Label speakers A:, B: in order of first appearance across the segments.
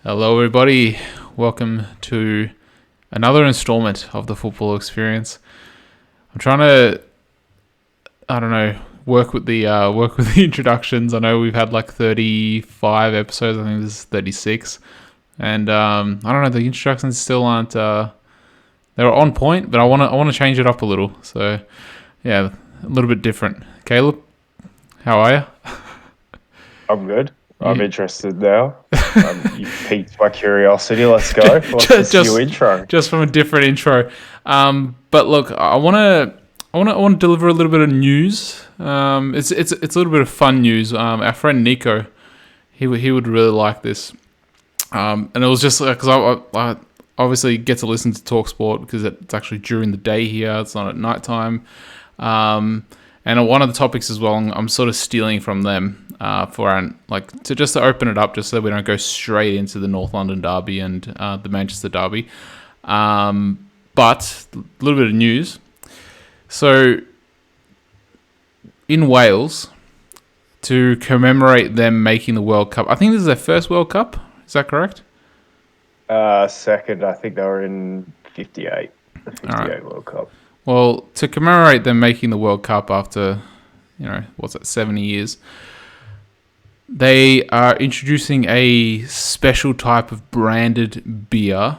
A: Hello, everybody. Welcome to another installment of the football experience. I'm trying to, work with the introductions. I know we've had like 35 episodes. I think this is 36, and I don't know. The introductions still aren't. They're on point, but I want to change it up a little. So, yeah, a little bit different. Caleb, how are you?
B: I'm good. I'm interested now. You've piqued my curiosity. Let's go. What's this new intro?
A: Just from a different intro. But look, I want to deliver a little bit of news. It's a little bit of fun news. Our friend Nico, he would really like this. And it was just because I obviously get to listen to TalkSport because it's actually during the day here. It's not at nighttime. And one of the topics as well, I'm sort of stealing from them to open it up, just so we don't go straight into the North London derby and the Manchester derby. But a little bit of news. So in Wales, to commemorate them making the World Cup, I think this is their first World Cup. Is that correct?
B: Second, I think they were in 58. The 58 right. World Cup.
A: Well, to commemorate them making the World Cup after, 70 years, they are introducing a special type of branded beer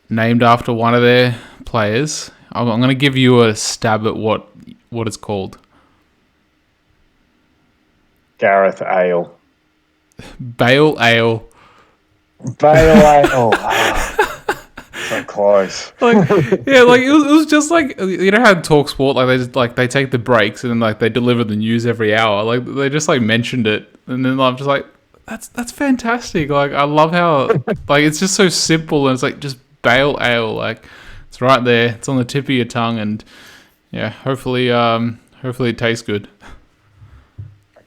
A: named after one of their players. I'm going to give you a stab at what it's called.
B: Gareth Ale.
A: Bale Ale.
B: Bale Ale. So close.
A: It was just like, you know how TalkSport, they take the breaks and then they deliver the news every hour. Like they just mentioned it, and then I'm just like, that's fantastic. Like I love how it's just so simple, and it's just Bale Ale. It's right there. It's on the tip of your tongue, and yeah, hopefully it tastes good.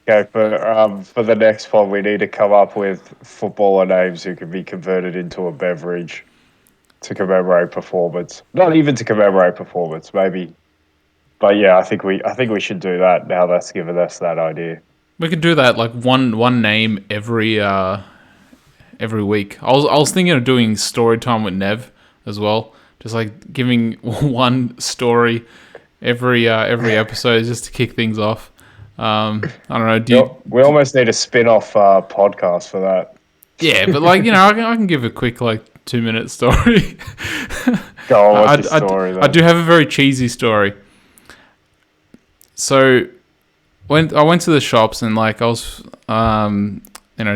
B: Okay, for the next pod, we need to come up with footballer names who can be converted into a beverage to commemorate performance. Not even to commemorate performance, maybe. But yeah, I think we should do that now. That's given us that idea.
A: We could do that one name every week. I was thinking of doing story time with Nev as well, just giving one story every episode just to kick things off. I don't know.
B: We almost need a spin-off podcast for that.
A: Yeah, but I can give a quick 2-minute story.
B: Go on with the story.
A: I do have a very cheesy story. So when I went to the shops and I was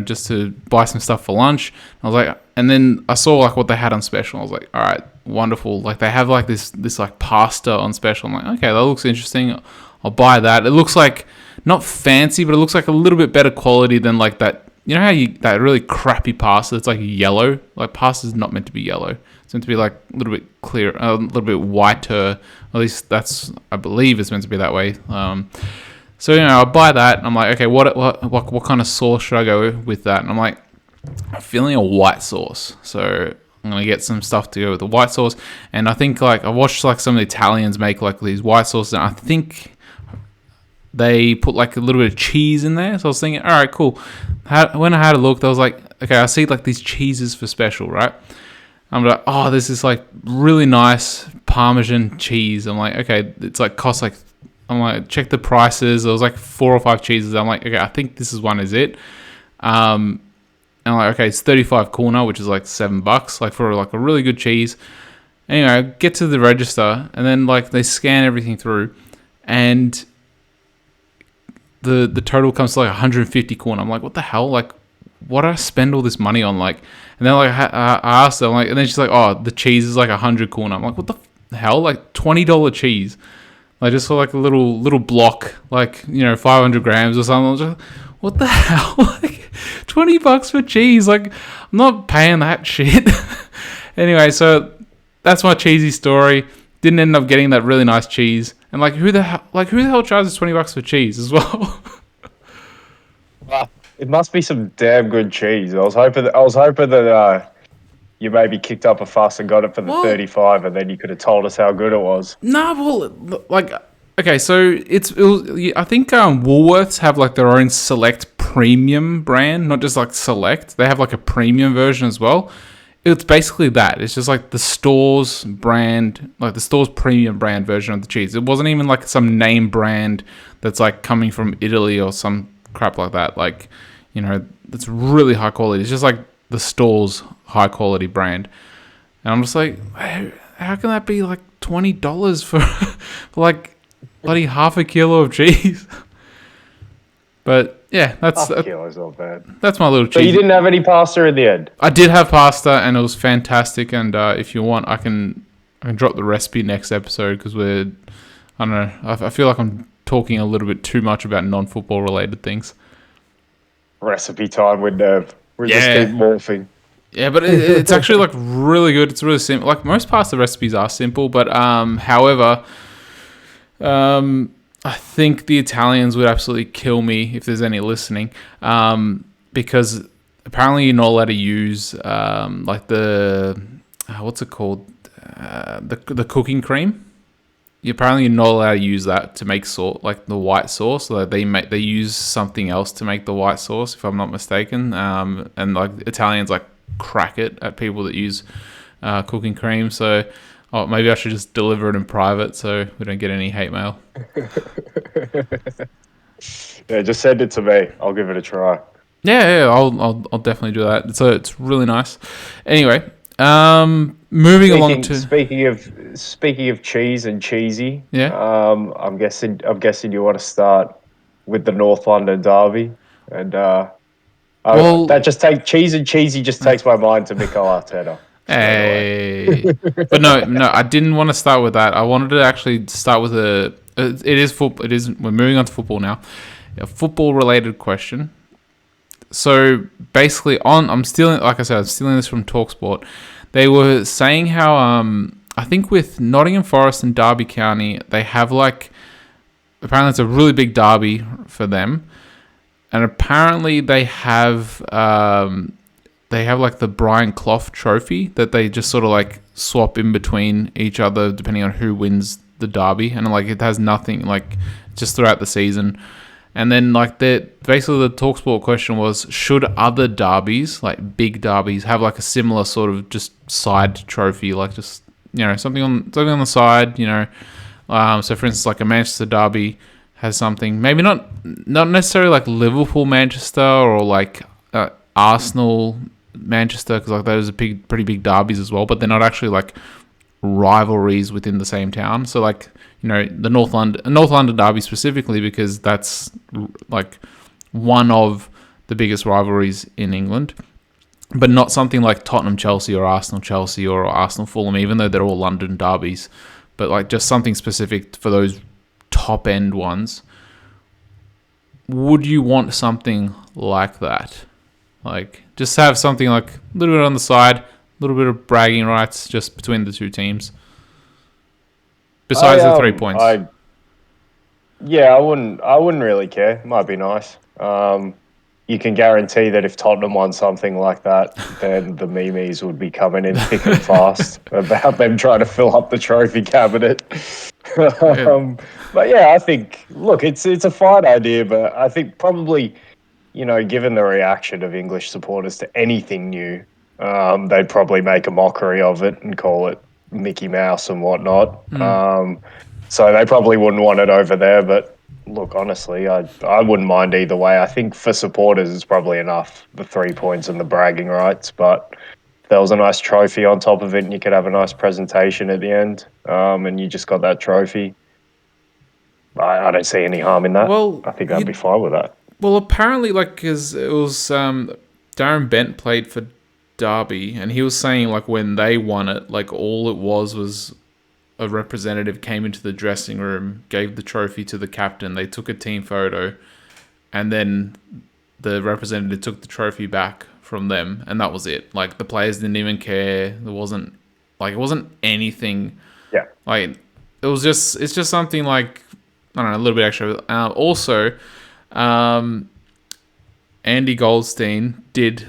A: just to buy some stuff for lunch, I was like, and then I saw what they had on special. I was like, all right, wonderful. They have this pasta on special. I'm like, okay, that looks interesting. I'll buy that. It looks not fancy, but it looks a little bit better quality than that. You know how that really crappy pasta that's yellow? Pasta is not meant to be yellow. It's meant to be a little bit clear, a little bit whiter. At least I believe it's meant to be that way. So I buy that and I'm like, okay, what kind of sauce should I go with that? And I'm feeling a white sauce. So I'm gonna get some stuff to go with the white sauce. And I think I watched some of the Italians make these white sauces, and I think they put a little bit of cheese in there. So I was thinking, all right, cool. When I had a look, I was like, okay, I see these cheeses for special, right? I'm like, oh, this is really nice Parmesan cheese. I'm like, okay, it's costs I'm like, check the prices. There was 4 or 5 cheeses. I'm like, okay, I think this is it. And I'm like, okay, it's 35 kuna, which is $7, for a really good cheese. Anyway, I get to the register, and then they scan everything through, and the total comes to 150 kuna. I'm like, what the hell? What did I spend all this money on? And then I asked her, and then she's like, oh, the cheese is 100 kuna. I'm like, what the hell? $20 cheese. Just for a little block, 500 grams or something. I was just, what the hell? $20 for cheese. I'm not paying that shit. Anyway, so that's my cheesy story. Didn't end up getting that really nice cheese. And who the hell charges $20 for cheese as well?
B: It must be some damn good cheese. I was hoping that you maybe kicked up a fuss and got it for the 35, and then you could have told us how good it was.
A: No, okay, so I think Woolworths have their own select premium brand, not just like select. They have like a premium version as well. It's basically that. It's just like the store's brand, like the store's premium brand version of the cheese. It wasn't even like some name brand that's like coming from Italy or some crap like that. Like, you know, it's really high quality. It's just like the store's high quality brand. And I'm just like, how can that be like $20 for like bloody half a kilo of cheese? But yeah,
B: Half a kilo's not bad.
A: that's my little cheese.
B: So you didn't have any pasta in the end?
A: I did have pasta, and it was fantastic. And if you want, I can drop the recipe next episode because I don't know. I feel like I'm talking a little bit too much about non-football related things.
B: Recipe time with Nev. We just keep morphing.
A: Yeah, but it's actually like really good. It's really simple. Like most pasta recipes are simple, but however, I think the Italians would absolutely kill me if there's any listening, because apparently you're not allowed to use like the what's it called, the cooking cream. Apparently you're not allowed to use that to make sauce, like the white sauce. So they use something else to make the white sauce, if I'm not mistaken. And like Italians like crack it at people that use cooking cream. So maybe I should just deliver it in private so we don't get any hate mail.
B: Yeah, just send it to me. I'll give it a try.
A: Yeah, I'll definitely do that. So it's really nice. Anyway, moving along to
B: speaking of cheese and cheesy.
A: Yeah.
B: I'm guessing you want to start with the North London derby, and that just cheese and cheesy just takes my mind to Mikel Arteta.
A: Hey, but no, I didn't want to start with that. I wanted to actually start with we're moving on to football now. A football related question. So basically, I'm stealing this from TalkSport. They were saying how I think with Nottingham Forest and Derby County, they have like, apparently it's a really big derby for them, and apparently they have like the Brian Clough Trophy that they just sort of like swap in between each other depending on who wins the derby, and like it has nothing like just throughout the season. And then like basically the TalkSport question was, should other derbies, like big derbies, have like a similar sort of just side trophy, like just, you know, something on the side, you know. So for instance, like a Manchester derby has something, maybe not necessarily like Liverpool Manchester or like Arsenal Manchester, because like those are pretty big derbies as well, but they're not actually like rivalries within the same town. So like, you know, the North London derby specifically, because that's like one of the biggest rivalries in England, but not something like Tottenham Chelsea or Arsenal Chelsea or Arsenal Fulham, even though they're all London derbies, but like just something specific for those top end ones. Would you want something like that? Like just have something like a little bit on the side, a little bit of bragging rights just between the two teams. Besides the 3 points.
B: I wouldn't really care. Might be nice. You can guarantee that if Tottenham won something like that, then the memes would be coming in thick and fast about them trying to fill up the trophy cabinet. But yeah, I think, look, it's a fine idea, but I think probably, you know, given the reaction of English supporters to anything new, they'd probably make a mockery of it and call it Mickey Mouse and whatnot. So they probably wouldn't want it over there. But look, honestly, I wouldn't mind either way. I think for supporters, it's probably enough, the 3 points and the bragging rights. But if there was a nice trophy on top of it and you could have a nice presentation at the end, and you just got that trophy, I don't see any harm in that.
A: Well,
B: I think I'd be fine with that.
A: Well, apparently, like, because it was Darren Bent played for Derby, and he was saying, like, when they won it, like, all it was a representative came into the dressing room, gave the trophy to the captain, they took a team photo, and then the representative took the trophy back from them, and that was it. Like, the players didn't even care. It wasn't anything.
B: Yeah.
A: Like, it's just something like, I don't know, a little bit extra. Also, Andy Goldstein did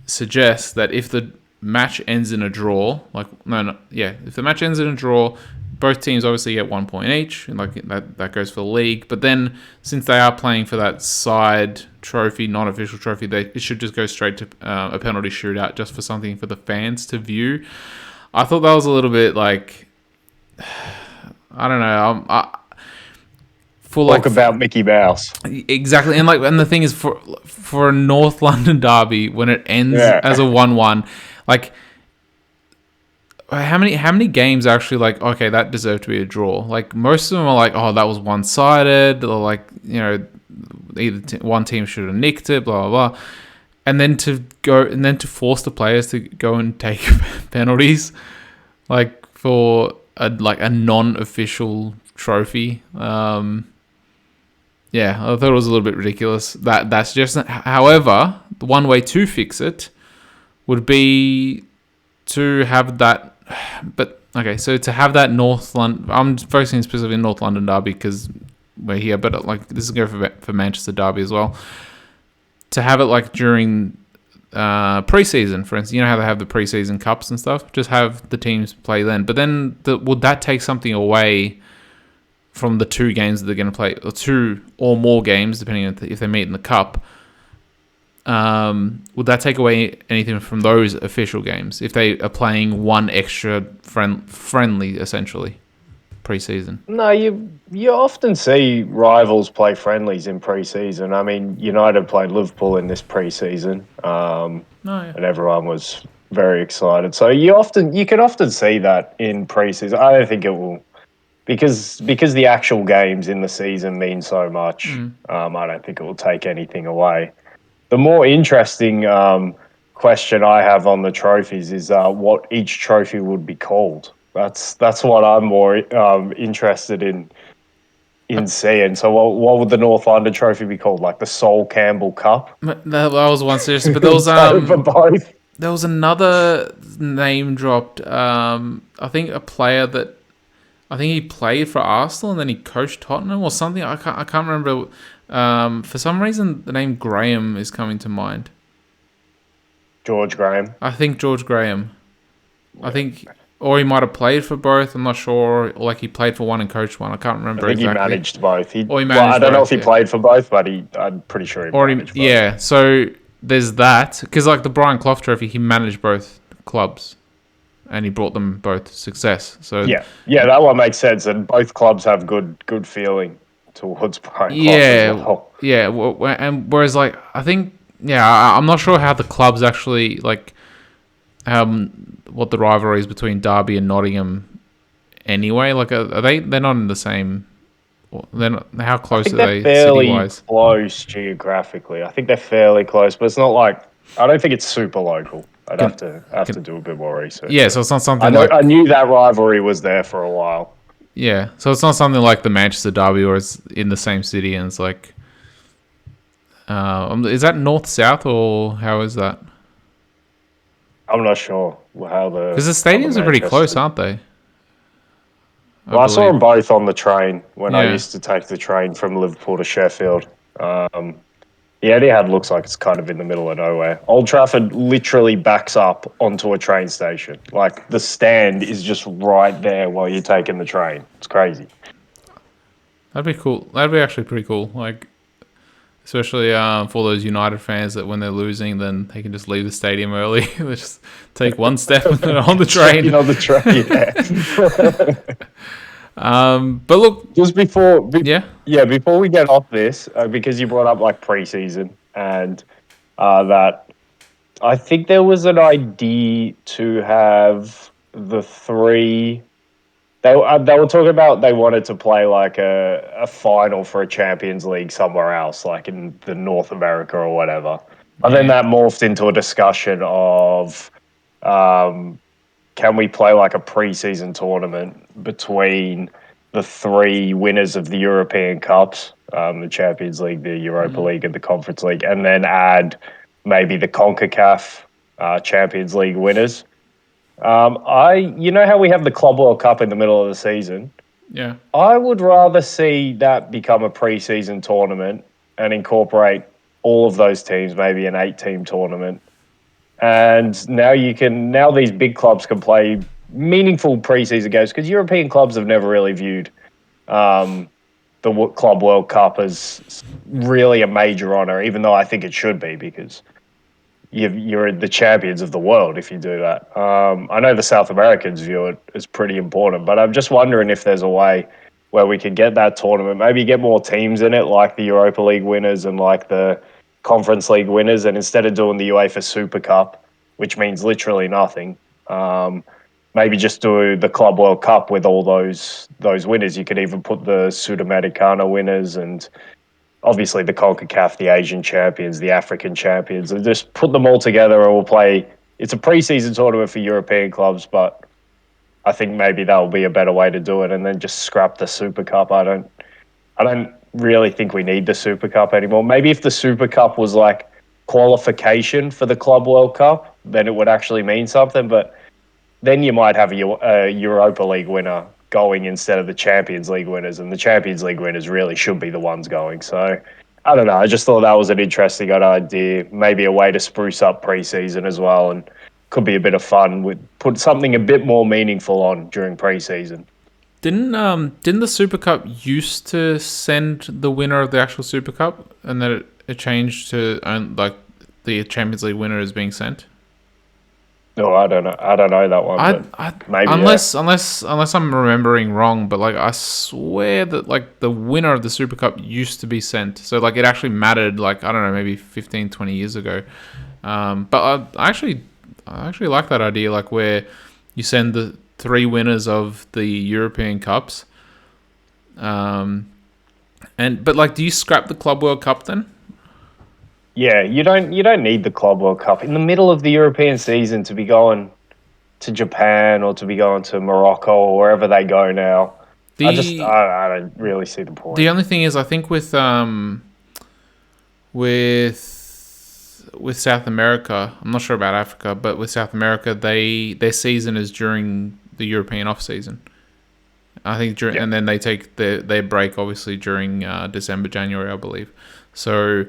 A: suggest that if the match ends in a draw, if the match ends in a draw, both teams obviously get 1 point each, and like that goes for the league. But then since they are playing for that side trophy, non-official trophy, it should just go straight to a penalty shootout, just for something for the fans to view. I thought that was a little bit like, I don't know.
B: Talk about Mickey Mouse.
A: Exactly, and the thing is, for a North London derby, when it ends as a 1-1, like how many games are actually like, okay, that deserved to be a draw? Like most of them are like, oh, that was one-sided, or like, you know, either one team should have nicked it, blah blah blah. And then to force the players to go and take penalties, like for a non-official trophy. Yeah, I thought it was a little bit ridiculous. That's just. However, the one way to fix it would be to have that. But okay, so to have that North London. I'm focusing specifically on North London derby because we're here. But like this is going for Manchester derby as well. To have it like during pre-season, for instance, you know how they have the pre-season cups and stuff. Just have the teams play then. But then would that take something away from the 2 games that they're going to play, or 2 or more games, depending on if they meet in the cup? Would that take away anything from those official games if they are playing one extra friendly, essentially, pre-season?
B: No, you often see rivals play friendlies in pre-season. I mean, United played Liverpool in this pre-season, and everyone was very excited. So you can often see that in pre-season. I don't think it will. Because the actual games in the season mean so much, I don't think it will take anything away. The more interesting question I have on the trophies is what each trophy would be called. That's what I'm more interested in seeing. So what would the North London Trophy be called? Like the Sol Campbell Cup?
A: That was one seriously, but there was
B: for both.
A: There was another name dropped. I think a player that. I think he played for Arsenal and then he coached Tottenham or something. I can't remember. For some reason, the name Graham is coming to mind.
B: George Graham.
A: I think George Graham. I think, or he might have played for both. I'm not sure. Or like he played for one and coached one. I can't remember exactly.
B: He managed both.
A: He managed
B: I don't know if he played for both, but I'm pretty sure he managed both.
A: Yeah, so there's that. Because like the Brian Clough Trophy, he managed both clubs. And he brought them both success. So
B: yeah, that one makes sense. And both clubs have good feeling towards Brian Clough as well.
A: Yeah, and whereas like I think I'm not sure how the clubs actually like what the rivalry is between Derby and Nottingham anyway. Like are they're not in the same. They're not, how close are they city-wise?
B: Close geographically. I think they're fairly close, but it's not like I don't think it's super local. I'd have to do a bit more research.
A: Yeah, so it's not something
B: I knew that rivalry was there for a while.
A: Yeah, so it's not something like the Manchester Derby where it's in the same city and it's like... is that north-south or how is that?
B: I'm not sure how the...
A: Because the stadiums are pretty close, aren't they?
B: I saw them both on the train when I used to take the train from Liverpool to Sheffield. The Etihad looks like it's kind of in the middle of nowhere. Old Trafford literally backs up onto a train station. Like, the stand is just right there while you're taking the train. It's crazy.
A: That'd be cool. That'd be actually pretty cool. Like, especially for those United fans that when they're losing, then they can just leave the stadium early. They just take one step on the train.
B: On the train, yeah.
A: But look,
B: just before we get off this, because you brought up like preseason and that, I think there was an idea to have the 3. They were talking about they wanted to play like a final for a Champions League somewhere else, like in the North America or whatever. And then that morphed into a discussion of can we play like a pre-season tournament between the 3 winners of the European Cups, the Champions League, the Europa League, and the Conference League, and then add maybe the CONCACAF Champions League winners. You know how we have the Club World Cup in the middle of the season?
A: Yeah.
B: I would rather see that become a pre-season tournament and incorporate all of those teams, maybe an 8-team tournament. And now these big clubs can play meaningful preseason games, because European clubs have never really viewed the Club World Cup as really a major honour, even though I think it should be, because you're the champions of the world if you do that. I know the South Americans view it as pretty important, but I'm just wondering if there's a way where we could get that tournament, maybe get more teams in it, like the Europa League winners and like the Conference League winners, and instead of doing the UEFA Super Cup, which means literally nothing, maybe just do the Club World Cup with all those winners. You could even put the Sudamericana winners and obviously the CONCACAF, the Asian champions, the African champions, and just put them all together and we'll play. It's a preseason tournament for European clubs, but I think maybe that will be a better way to do it, and then just scrap the Super Cup. I don't really think we need the Super Cup anymore. Maybe if the Super Cup was like qualification for the Club World Cup, then it would actually mean something. But then you might have a Europa League winner going instead of the Champions League winners, and the Champions League winners really should be the ones going. So I don't know. I just thought that was an interesting idea. Maybe a way to spruce up preseason as well, and could be a bit of fun. With put something a bit more meaningful on during preseason.
A: Didn't the Super Cup used to send the winner of the actual Super Cup, and then it changed to like the Champions League winner is being sent?
B: No, I don't know. I don't know that one. Maybe
A: unless I'm remembering wrong, but like I swear that like the winner of the Super Cup used to be sent, so like it actually mattered. Like I don't know, maybe 15, 20 years ago. But I actually like that idea, like where you send the 3 winners of the European Cups. But like, do you scrap the Club World Cup then?
B: Yeah, you don't need the Club World Cup in the middle of the European season to be going to Japan or to be going to Morocco or wherever they go now. I don't really see the point.
A: The only thing is, I think with South America, I'm not sure about Africa, but with South America, their season is during the European off season. I think and then they take their break obviously during December, January, I believe. So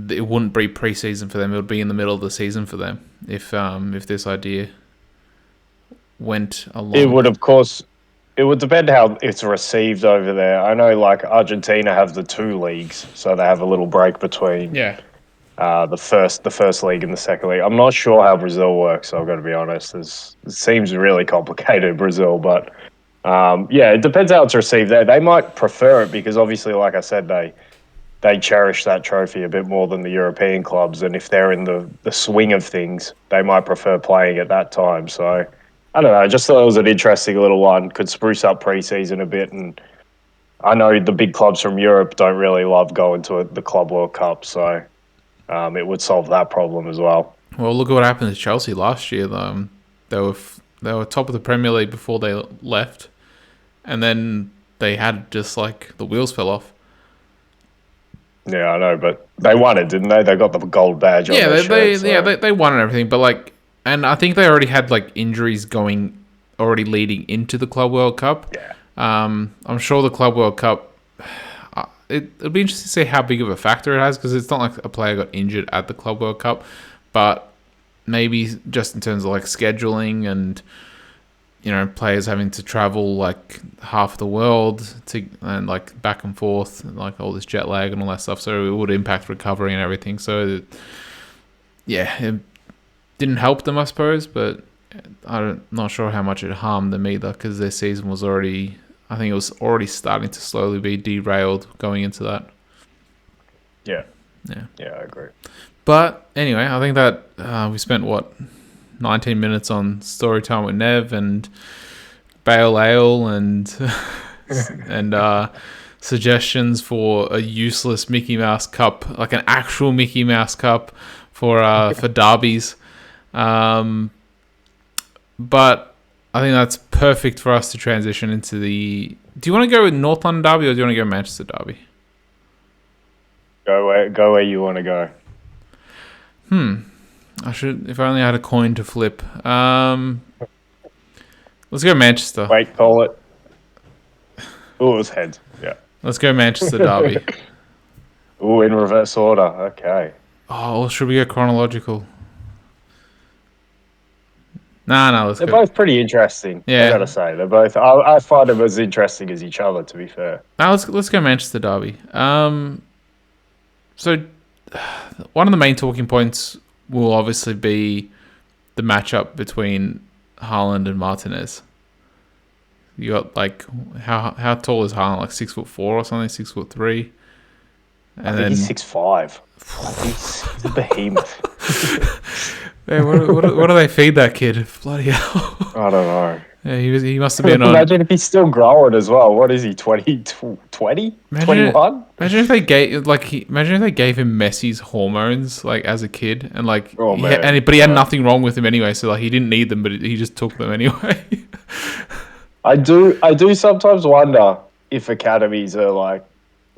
A: it wouldn't be pre-season for them; it would be in the middle of the season for them if this idea went along.
B: It would, of course. It would depend how it's received over there. I know, like Argentina have the 2 leagues, so they have a little break between the first league and the second league. I'm not sure how Brazil works. I've got to be honest. It seems really complicated, Brazil, but it depends how it's received there. They might prefer it because obviously, like I said, they cherish that trophy a bit more than the European clubs, and if they're in the swing of things, they might prefer playing at that time. So I don't know. I just thought it was an interesting little one. Could spruce up preseason a bit, and I know the big clubs from Europe don't really love going to the Club World Cup, so it would solve that problem as well.
A: Well, look at what happened to Chelsea last year. They were top of the Premier League before they left, and then they had just like the wheels fell off.
B: Yeah, I know, but they won it, didn't they? They got the gold badge.
A: Yeah, they won and everything, but like, and I think they already had like injuries already leading into the Club World Cup.
B: Yeah.
A: I'm sure the Club World Cup. It'll be interesting to see how big of a factor it has, because it's not like a player got injured at the Club World Cup, but maybe just in terms of like scheduling and players having to travel like half the world and like back and forth, and like all this jet lag and all that stuff, so it would impact recovery and everything. So it didn't help them, I suppose, but I'm not sure how much it harmed them either, because their season was already, I think it was already starting to slowly be derailed going into that.
B: Yeah, I agree.
A: But anyway, I think that we spent 19 minutes on story time with Nev and Bale Ale and and suggestions for a useless Mickey Mouse Cup, like an actual Mickey Mouse Cup for derbies. But I think that's perfect for us to transition into the... Do you want to go with North London Derby, or do you want to go Manchester Derby?
B: Go where you want to go.
A: I should, if I only had a coin to flip. Let's go Manchester.
B: Wait, call it. Oh, it was heads. Yeah.
A: Let's go Manchester Derby.
B: Oh, in reverse order. Okay.
A: Oh, or should we go chronological? No, let's
B: They're
A: go.
B: both pretty interesting. I
A: Yeah.
B: gotta say, they're both. I find them as interesting as each other. To be fair.
A: Now let's go Manchester Derby. So one of the main talking points will obviously be the matchup between Haaland and Martinez. You got like how tall is Haaland? Like 6'4" or something, 6'3",
B: I
A: and
B: think he's
A: then
B: 6'5". I think he's a behemoth.
A: hey, what do they feed that kid? Bloody hell!
B: I don't know.
A: Yeah, he must have been on.
B: Imagine if he's still growing as well. What is he, 20, 20?
A: Imagine,
B: 21?
A: imagine if they gave imagine if they gave him Messi's hormones like as a kid, and like
B: Oh, man.
A: but he had nothing wrong with him anyway, so like he didn't need them, but he just took them anyway.
B: I do sometimes wonder if academies are like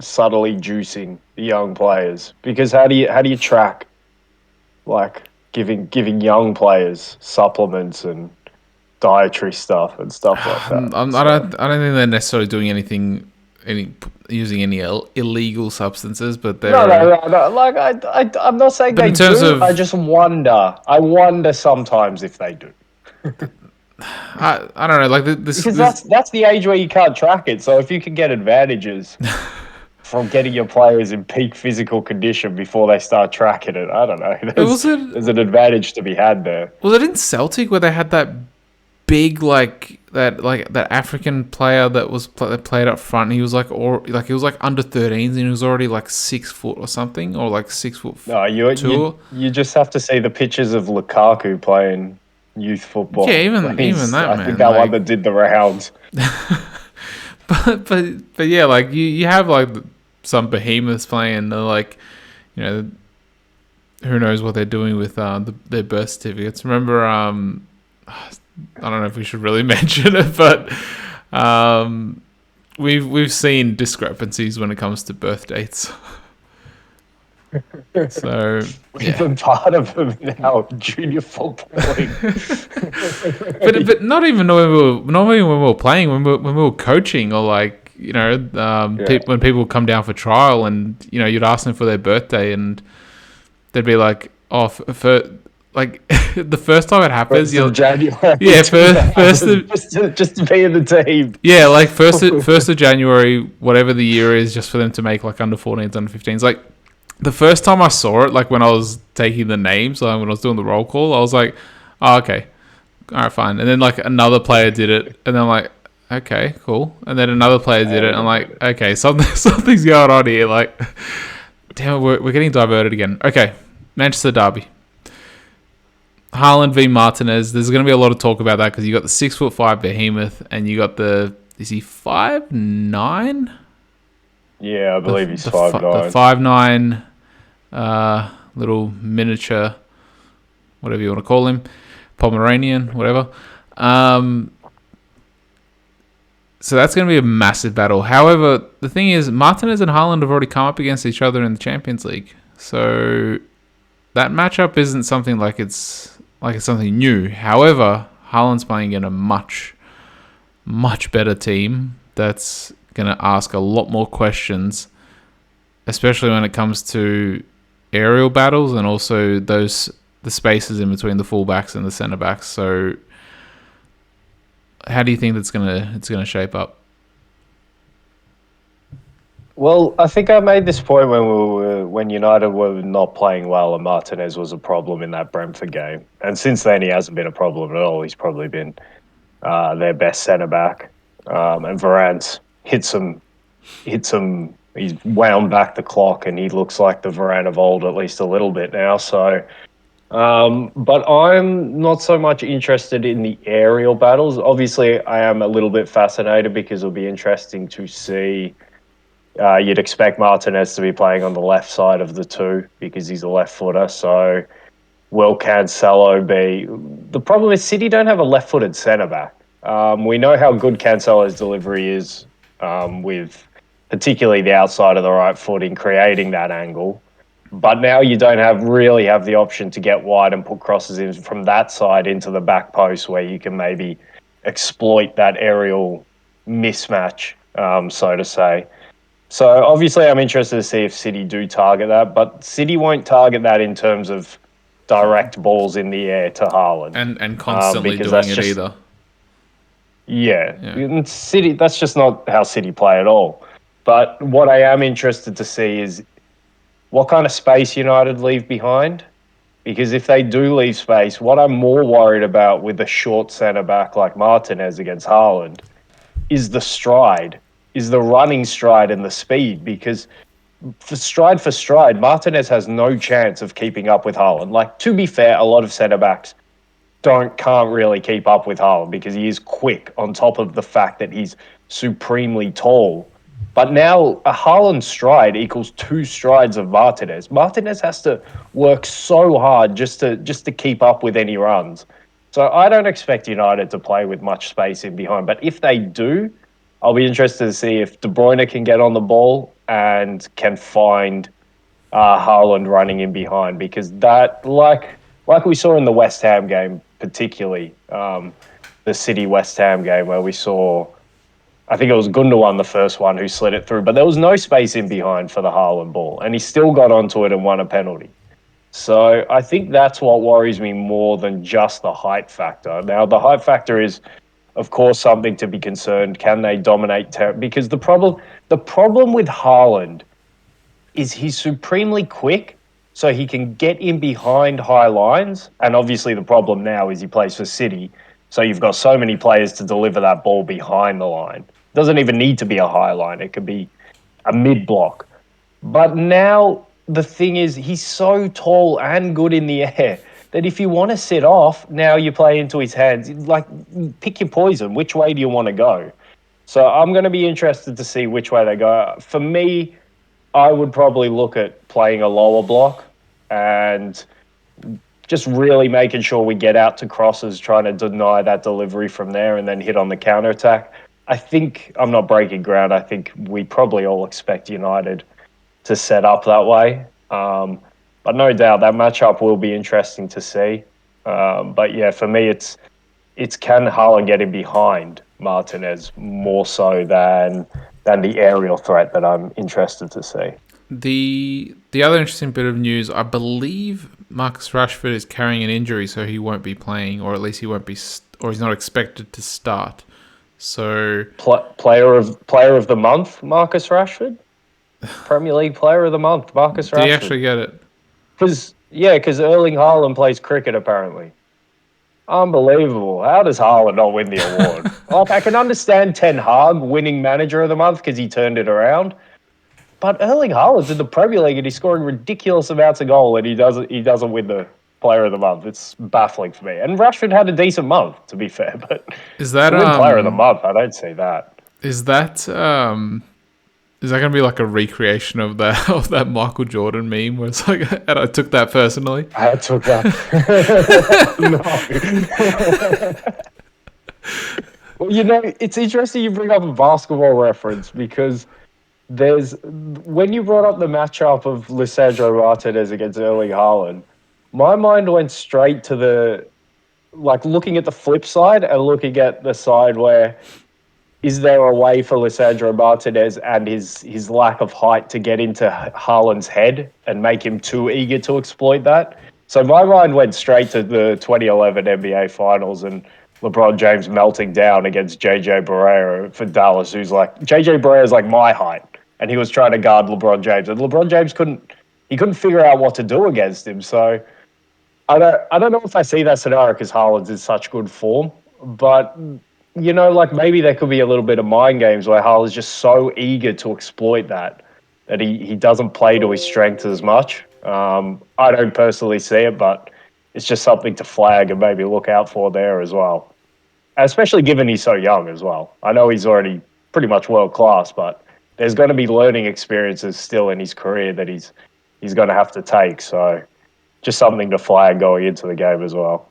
B: subtly juicing the young players, because how do you track like giving young players supplements and dietary stuff and stuff like that?
A: I don't think they're necessarily doing using any illegal substances, but
B: No. Like I'm not saying
A: But
B: they
A: in terms
B: do.
A: of,
B: I just wonder. I wonder sometimes if they do.
A: I don't know, like
B: Because that's the age where you can't track it. So if you can get advantages from getting your players in peak physical condition before they start tracking it, I don't know. There's an advantage to be had there.
A: Was it in Celtic where they had that big that African player that played up front? He was he was like under 13s and he was already like 6 foot or something, or like 6'2".
B: No, you just have to see the pictures of Lukaku playing youth football.
A: Yeah, even that,
B: I
A: man.
B: think that one that did the rounds.
A: but yeah, like you have like some behemoths playing, like, you know, who knows what they're doing with their birth certificates. Remember, I don't know if we should really mention it, but we've seen discrepancies when it comes to birth dates. So
B: We've been part of them in our junior footballing.
A: but not even when we were playing, when we were coaching, or like, you know, when people come down for trial, and you know, you'd ask them for their birthday, and they'd be like, oh, for like the first time it happens, you're
B: January.
A: Yeah, first
B: just to be in the team.
A: Yeah, like first of January, whatever the year is, just for them to make like under 14s, under 15s. Like the first time I saw it, like when I was taking the names, like when I was doing the roll call, I was like, oh, okay, all right, fine. And then like another player did it, and then I'm like, okay, cool. And then another player did it, and I'm like, okay, something's going on here. Like, damn it, we're getting diverted again. Okay, Manchester Derby. Haaland v Martinez. There's going to be a lot of talk about that because you got the 6'5" behemoth, and you got is he 5'9"?
B: Yeah, I believe he's 5'9".
A: The 5'9", little miniature, whatever you want to call him, Pomeranian, whatever. So that's going to be a massive battle. However, the thing is, Martinez and Haaland have already come up against each other in the Champions League, so that matchup isn't something like it's something new. However, Haaland's playing in a much, much better team that's going to ask a lot more questions, especially when it comes to aerial battles and also the spaces in between the fullbacks and the centre backs. So, how do you think it's gonna shape up?
B: Well, I think I made this point when United were not playing well and Martinez was a problem in that Brentford game, and since then he hasn't been a problem at all. He's probably been their best centre back, and Varane's hit some. He's wound back the clock, and he looks like the Varane of old, at least a little bit now. So, but I'm not so much interested in the aerial battles. Obviously, I am a little bit fascinated because it'll be interesting to see. You'd expect Martinez to be playing on the left side of the two because he's a left footer. So will Cancelo be? The problem is City don't have a left-footed centre back. We know how good Cancelo's delivery is with particularly the outside of the right foot in creating that angle. But now you don't really have the option to get wide and put crosses in from that side into the back post where you can maybe exploit that aerial mismatch, so to say. So obviously I'm interested to see if City do target that, but City won't target that in terms of direct balls in the air to Haaland.
A: And constantly
B: Because
A: doing
B: that's
A: it
B: just,
A: either.
B: yeah,
A: Yeah.
B: in City, that's just not how City play at all. But what I am interested to see is what kind of space United leave behind. Because if they do leave space, what I'm more worried about with a short centre back like Martinez against Haaland is the stride, is the running stride and the speed. Because for stride, Martinez has no chance of keeping up with Haaland. Like, to be fair, a lot of centre backs can't really keep up with Haaland because he is quick on top of the fact that he's supremely tall. But now a Haaland stride equals 2 strides of Martinez. Martinez has to work so hard just to keep up with any runs. So I don't expect United to play with much space in behind. But if they do, I'll be interested to see if De Bruyne can get on the ball and can find Haaland running in behind, because that, like we saw in the West Ham game, particularly the City West Ham game, where we saw, I think it was Gundogan, the first one, who slid it through, but there was no space in behind for the Haaland ball, and he still got onto it and won a penalty. So I think that's what worries me more than just the height factor. Now, the height factor is, of course, something to be concerned. Can they dominate? Because the problem with Haaland is he's supremely quick, so he can get in behind high lines. And obviously, the problem now is he plays for City, so you've got so many players to deliver that ball behind the line. It doesn't even need to be a high line; it could be a mid block. But now the thing is, he's so tall and good in the air that if you want to sit off, now you play into his hands. Like, pick your poison. Which way do you want to go? So I'm going to be interested to see which way they go. For me, I would probably look at playing a lower block and just really making sure we get out to crosses, trying to deny that delivery from there and then hit on the counter attack. I think I'm not breaking ground. I think we probably all expect United to set up that way. But no doubt that matchup will be interesting to see. But yeah, for me, it's can Haaland get in behind Martinez more so than the aerial threat that I'm interested to see.
A: The other interesting bit of news, I believe Marcus Rashford is carrying an injury, so he won't be playing, or at least he won't be, or he's not expected to start. So
B: Player of the month, Marcus Rashford. Premier League Player of the Month, Marcus Rashford.
A: did he actually get it?
B: Because Erling Haaland plays cricket apparently. Unbelievable. How does Haaland not win the award? Like, I can understand Ten Hag winning Manager of the Month because he turned it around. But Erling Haaland's in the Premier League and he's scoring ridiculous amounts of goal and he doesn't win the Player of the Month. It's baffling for me. And Rashford had a decent month, to be fair, but
A: Is that
B: to win Player of the Month, I don't see that.
A: is that going to be like a recreation of that of that Michael Jordan meme where it's like, and I took that personally?
B: I took that. No. Well, it's interesting you bring up a basketball reference because when you brought up the matchup of Lisandro Martinez against Erling Haaland, my mind went straight to looking at the flip side and looking at the side where is there a way for Lisandro Martinez and his lack of height to get into Haaland's head and make him too eager to exploit that? So my mind went straight to the 2011 NBA Finals and LeBron James melting down against JJ Barea for Dallas, who's like, JJ Barea is like my height, and he was trying to guard LeBron James, and LeBron James couldn't figure out what to do against him. So I don't know if I see that scenario because Haaland's in such good form, but maybe there could be a little bit of mind games where Haaland's just so eager to exploit that he doesn't play to his strengths as much. I don't personally see it, but it's just something to flag and maybe look out for there as well. Especially given he's so young as well. I know he's already pretty much world class, but there's going to be learning experiences still in his career that he's going to have to take. So just something to flag going into the game as well.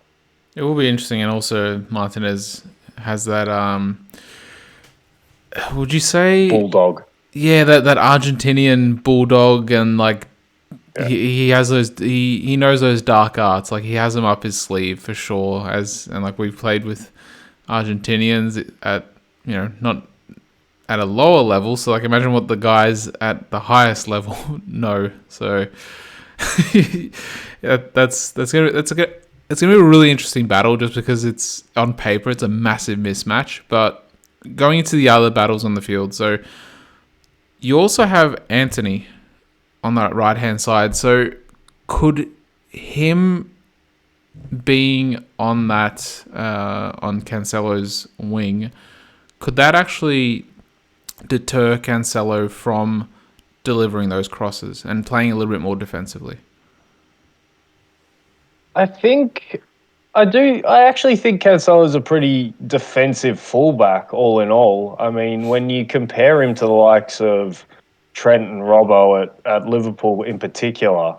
A: It will be interesting, and also Martinez has that. Would you say
B: Bulldog?
A: Yeah, that Argentinian bulldog, and like
B: Yeah.
A: he has those. He knows those dark arts. Like, he has them up his sleeve for sure. And like, we've played with Argentinians at not at a lower level. So like, imagine what the guys at the highest level know. So Yeah, that's gonna be a really interesting battle just because it's on paper it's a massive mismatch. But going into the other battles on the field, so you also have Anthony on that right hand side. So could him being on that on Cancelo's wing, could that actually deter Cancelo from delivering those crosses and playing a little bit more defensively?
B: I think I do. I actually think Cancelo is a pretty defensive fullback, all in all. I mean, when you compare him to the likes of Trent and Robbo at Liverpool in particular,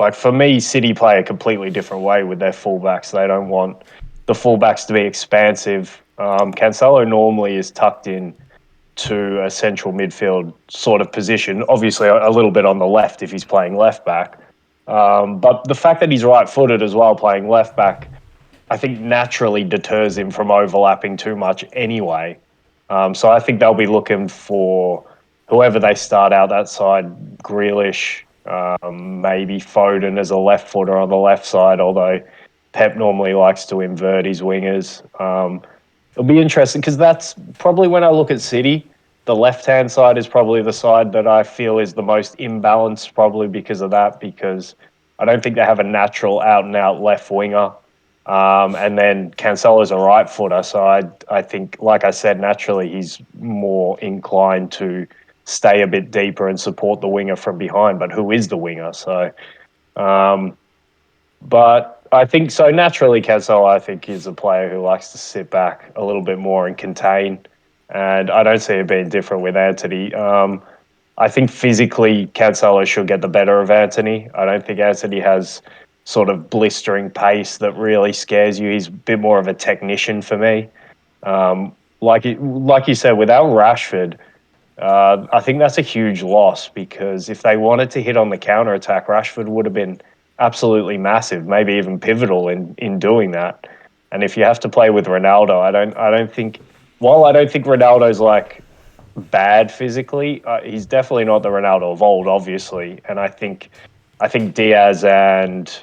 B: like for me, City play a completely different way with their fullbacks. They don't want the fullbacks to be expansive. Cancelo normally is tucked in to a central midfield sort of position, obviously a little bit on the left if he's playing left back. But the fact that he's right footed as well, playing left back, I think naturally deters him from overlapping too much anyway. So I think they'll be looking for whoever they start out that side, Grealish, maybe Foden as a left footer on the left side, although Pep normally likes to invert his wingers. It'll be interesting because that's probably when I look at City, the left hand side is probably the side that I feel is the most imbalanced, probably because of that, because I don't think they have a natural out and out left winger. And then Cancelo's a right footer. So I think, like I said, naturally he's more inclined to stay a bit deeper and support the winger from behind. But who is the winger? So, um, but I think so naturally, Cancelo, I think, is a player who likes to sit back a little bit more and contain. And I don't see it being different with Anthony. I think physically, Cancelo should get the better of Anthony. I don't think Anthony has sort of blistering pace that really scares you. He's a bit more of a technician for me. Like you said, without Rashford, I think that's a huge loss because if they wanted to hit on the counter attack, Rashford would have been absolutely massive, maybe even pivotal in doing that. And if you have to play with Ronaldo, I don't think. While I don't think Ronaldo's like bad physically, he's definitely not the Ronaldo of old, obviously. And I think Diaz and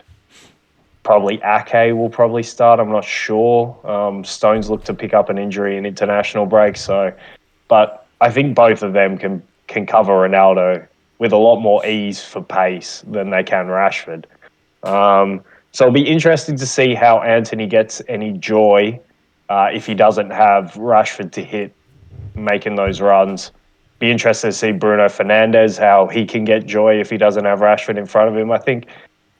B: probably Ake will probably start. I'm not sure. Stones look to pick up an injury in international break, so but I think both of them can cover Ronaldo with a lot more ease for pace than they can Rashford. So it'll be interesting to see how Anthony gets any joy if he doesn't have Rashford to hit making those runs. Be interested to see Bruno Fernandes how he can get joy if he doesn't have Rashford in front of him. I think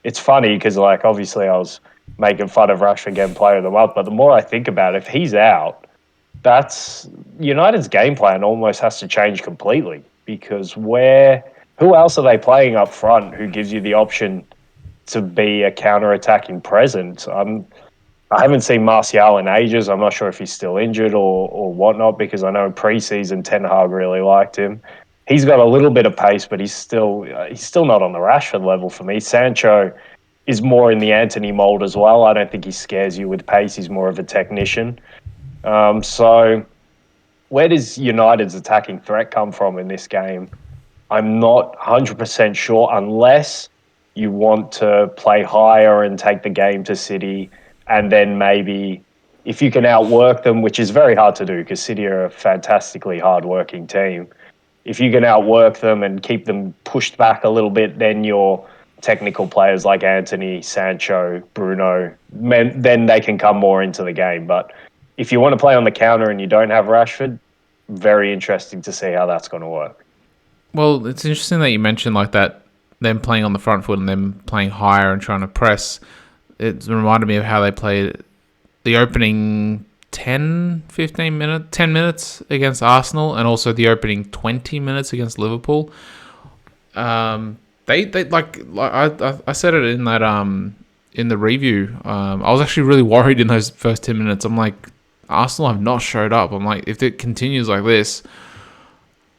B: it's funny because like obviously I was making fun of Rashford getting player of the month, but the more I think about it, if he's out, that's United's game plan almost has to change completely because who else are they playing up front who gives you the option to be a counter-attacking presence? I haven't seen Martial in ages. I'm not sure if he's still injured or whatnot because I know preseason Ten Hag really liked him. He's got a little bit of pace, but he's still not on the Rashford level for me. Sancho is more in the Anthony mold as well. I don't think he scares you with pace. He's more of a technician. So where does United's attacking threat come from in this game? I'm not 100% sure unless you want to play higher and take the game to City. And then maybe if you can outwork them, which is very hard to do because City are a fantastically hard-working team. If you can outwork them and keep them pushed back a little bit, then your technical players like Anthony, Sancho, Bruno, then they can come more into the game. But if you want to play on the counter and you don't have Rashford, very interesting to see how that's going to work.
A: Well, it's interesting that you mentioned like that, them playing on the front foot and them playing higher and trying to press. It reminded me of how they played the opening 10 minutes against Arsenal and also the opening 20 minutes against Liverpool. They like I said it in that in the review. I was actually really worried in those first 10 minutes. I'm like, Arsenal have not showed up. I'm like, if it continues like this,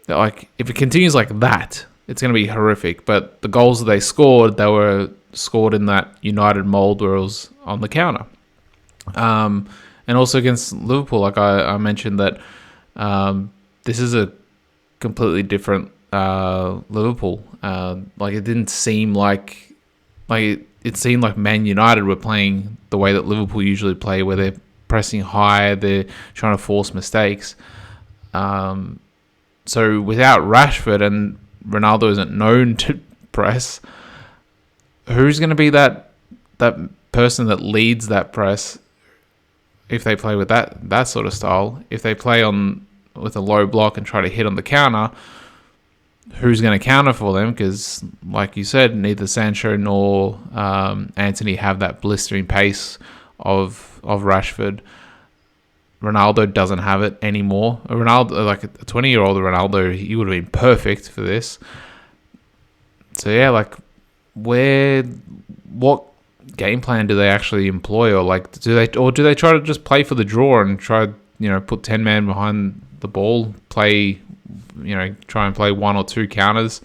A: if it continues like that, it's going to be horrific. But the goals that they were scored in that United mold where it was on the counter. And also against Liverpool, like I mentioned that this is a completely different Liverpool. Like it didn't seem like like it seemed like Man United were playing the way that Liverpool usually play, where they're pressing high, they're trying to force mistakes. So without Rashford, and Ronaldo isn't known to press, who's going to be that person that leads that press if they play with that sort of style? If they play on with a low block and try to hit on the counter, who's going to counter for them? Because, like you said, neither Sancho nor Antony have that blistering pace of Rashford. Ronaldo doesn't have it anymore. Ronaldo, like a 20-year-old Ronaldo, he would have been perfect for this. So yeah, like what game plan do they actually employ, or like do they try to just play for the draw and try put 10 men behind the ball, play try and play one or two counters?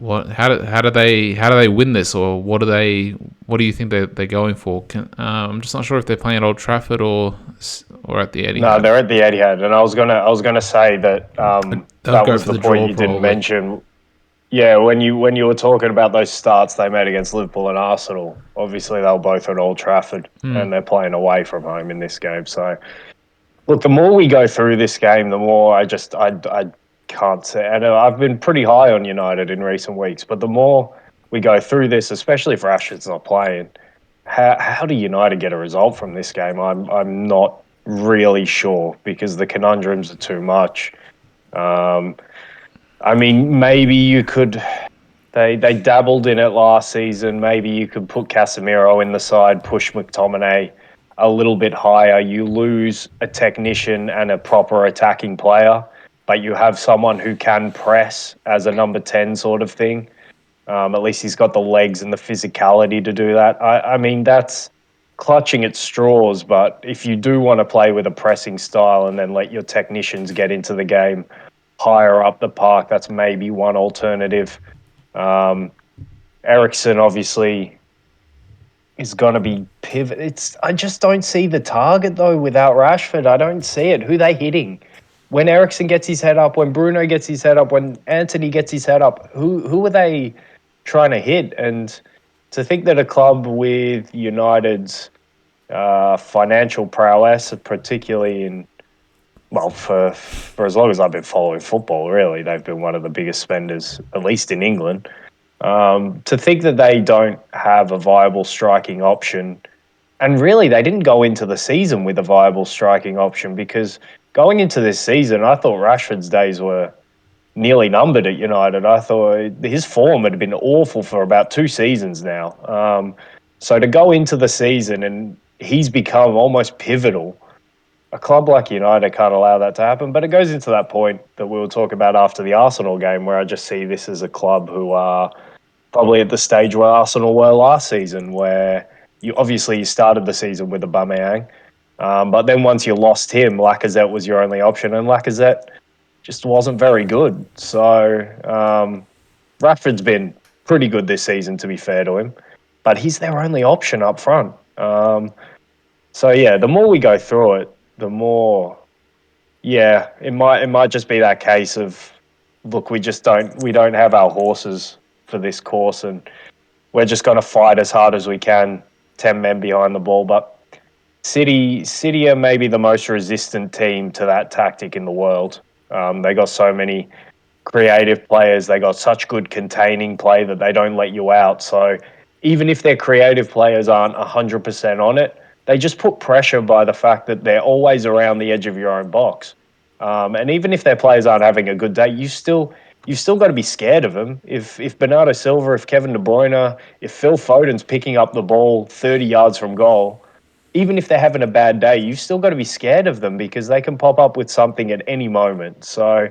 A: How do they win this, or what do you think they're going for? I'm just not sure if they're playing at Old Trafford or at the Etihad.
B: No, they're at the Etihad, and I was gonna say that that was the point you didn't mention. Yeah, when you were talking about those starts they made against Liverpool and Arsenal, obviously they were both at Old Trafford, and they're playing away from home in this game. So, look, the more we go through this game, the more I can't say. And I've been pretty high on United in recent weeks, but the more we go through this, especially if Rashford's not playing, how do United get a result from this game? I'm not really sure, because the conundrums are too much. I mean, maybe you could. They dabbled in it last season. Maybe you could put Casemiro in the side, push McTominay a little bit higher. You lose a technician and a proper attacking player, but you have someone who can press as a number 10 sort of thing. At least he's got the legs and the physicality to do that. I mean, that's clutching at straws, but if you do want to play with a pressing style and then let your technicians get into the game higher up the park, that's maybe one alternative. Eriksen obviously is going to be pivot. I just don't see the target though without Rashford. I don't see it. Who they hitting? When Eriksen gets his head up, when Bruno gets his head up, when Antony gets his head up, who are they trying to hit? And to think that a club with United's financial prowess, particularly in, well, for as long as I've been following football, really, they've been one of the biggest spenders, at least in England. To think that they don't have a viable striking option, and really they didn't go into the season with a viable striking option, because going into this season, I thought Rashford's days were nearly numbered at United. I thought his form had been awful for about 2 seasons now. So to go into the season and he's become almost pivotal, a club like United can't allow that to happen. But it goes into that point that we will talk about after the Arsenal game, where I just see this as a club who are probably at the stage where Arsenal were last season, where you started the season with Aubameyang, but then once you lost him, Lacazette was your only option, and Lacazette just wasn't very good. So Rashford's been pretty good this season, to be fair to him, but he's their only option up front. So yeah, the more we go through it, the more, yeah, it might just be that case of, look, we don't have our horses for this course, and we're just going to fight as hard as we can, 10 men behind the ball. But City are maybe the most resistant team to that tactic in the world. They got so many creative players. They got such good containing play that they don't let you out. So even if their creative players aren't 100% on it, they just put pressure by the fact that they're always around the edge of your own box. And even if their players aren't having a good day, you've still got to be scared of them. If Bernardo Silva, if Kevin De Bruyne, if Phil Foden's picking up the ball 30 yards from goal, even if they're having a bad day, you've still got to be scared of them, because they can pop up with something at any moment. So,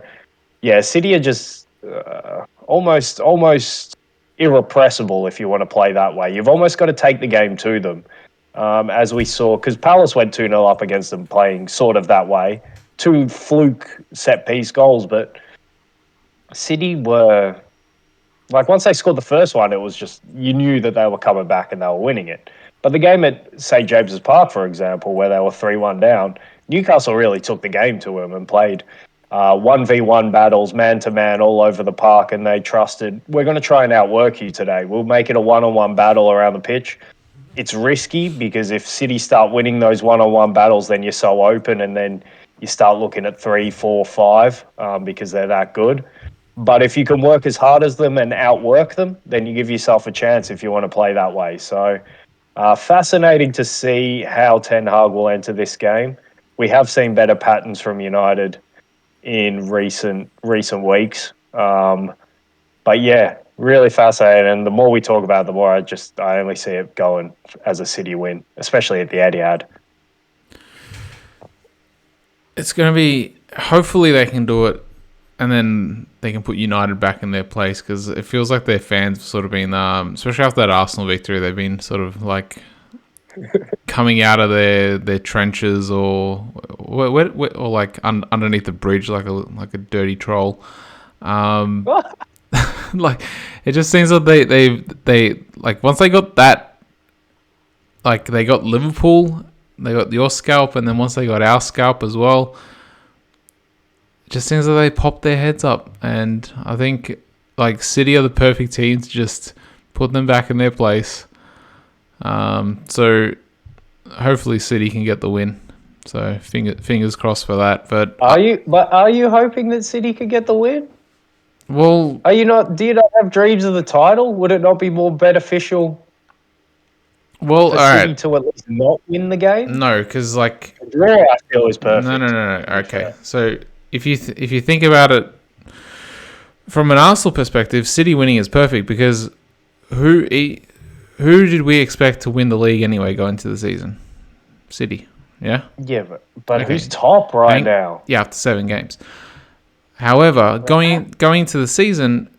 B: yeah, City are just almost irrepressible if you want to play that way. You've almost got to take the game to them, as we saw, because Palace went 2-0 up against them playing sort of that way. 2 fluke set-piece goals, but City were, like, once they scored the first one, it was just, you knew that they were coming back and they were winning it. But the game at St. James's Park, for example, where they were 3-1 down, Newcastle really took the game to them and played 1v1 battles, man to man, all over the park, and they trusted, we're going to try and outwork you today. We'll make it a one-on-one battle around the pitch. It's risky because if City start winning those one-on-one battles, then you're so open, and then you start looking at 3, 4, 5 because they're that good. But if you can work as hard as them and outwork them, then you give yourself a chance if you want to play that way. So fascinating to see how Ten Hag will enter this game. We have seen better patterns from United in recent weeks. But yeah, really fascinating. And the more we talk about it, the more I only see it going as a City win, especially at the Etihad.
A: It's going to be... Hopefully they can do it, and then they can put United back in their place, because it feels like their fans have sort of been, especially after that Arsenal victory, they've been sort of like coming out of their trenches or like underneath the bridge like a dirty troll. Like it just seems like they like once they got that, like they got Liverpool, they got your scalp, and then once they got our scalp as well, it just seems like they popped their heads up. And I think like City are the perfect team to just put them back in their place. So hopefully City can get the win. So fingers crossed for that. But
B: are you hoping that City could get the win?
A: Well,
B: are you not? Do you not have dreams of the title? Would it not be more beneficial?
A: Well,
B: for City to at least not win the game?
A: No, because like
B: a draw, I feel is perfect.
A: No. Okay, so if you think about it from an Arsenal perspective, City winning is perfect because who did we expect to win the league anyway going into the season? City, yeah.
B: Yeah, but okay. Who's top now?
A: Yeah, after 7 games. However, going into the season,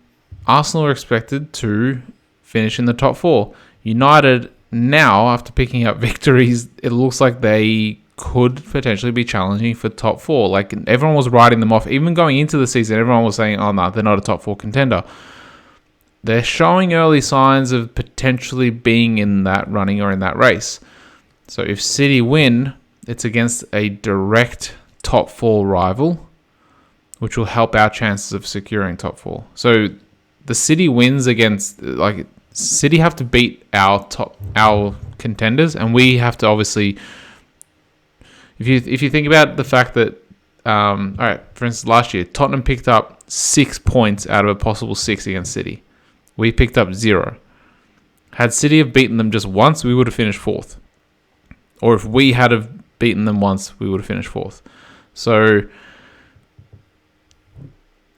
A: Arsenal are expected to finish in the top 4. United now, after picking up victories, it looks like they could potentially be challenging for top 4. Like everyone was writing them off, even going into the season. Everyone was saying, "Oh no, they're not a top 4 contender." They're showing early signs of potentially being in that running or in that race. So if City win, it's against a direct top 4 rival, which will help our chances of securing top 4. So the City wins against, like, City have to beat our contenders, and we have to obviously, if you think about the fact that, all right, for instance, last year Tottenham picked up 6 points out of a possible 6 against City. We picked up 0. Had City have beaten them just once, we would have finished 4th. Or if we had have beaten them once, we would have finished 4th. So, you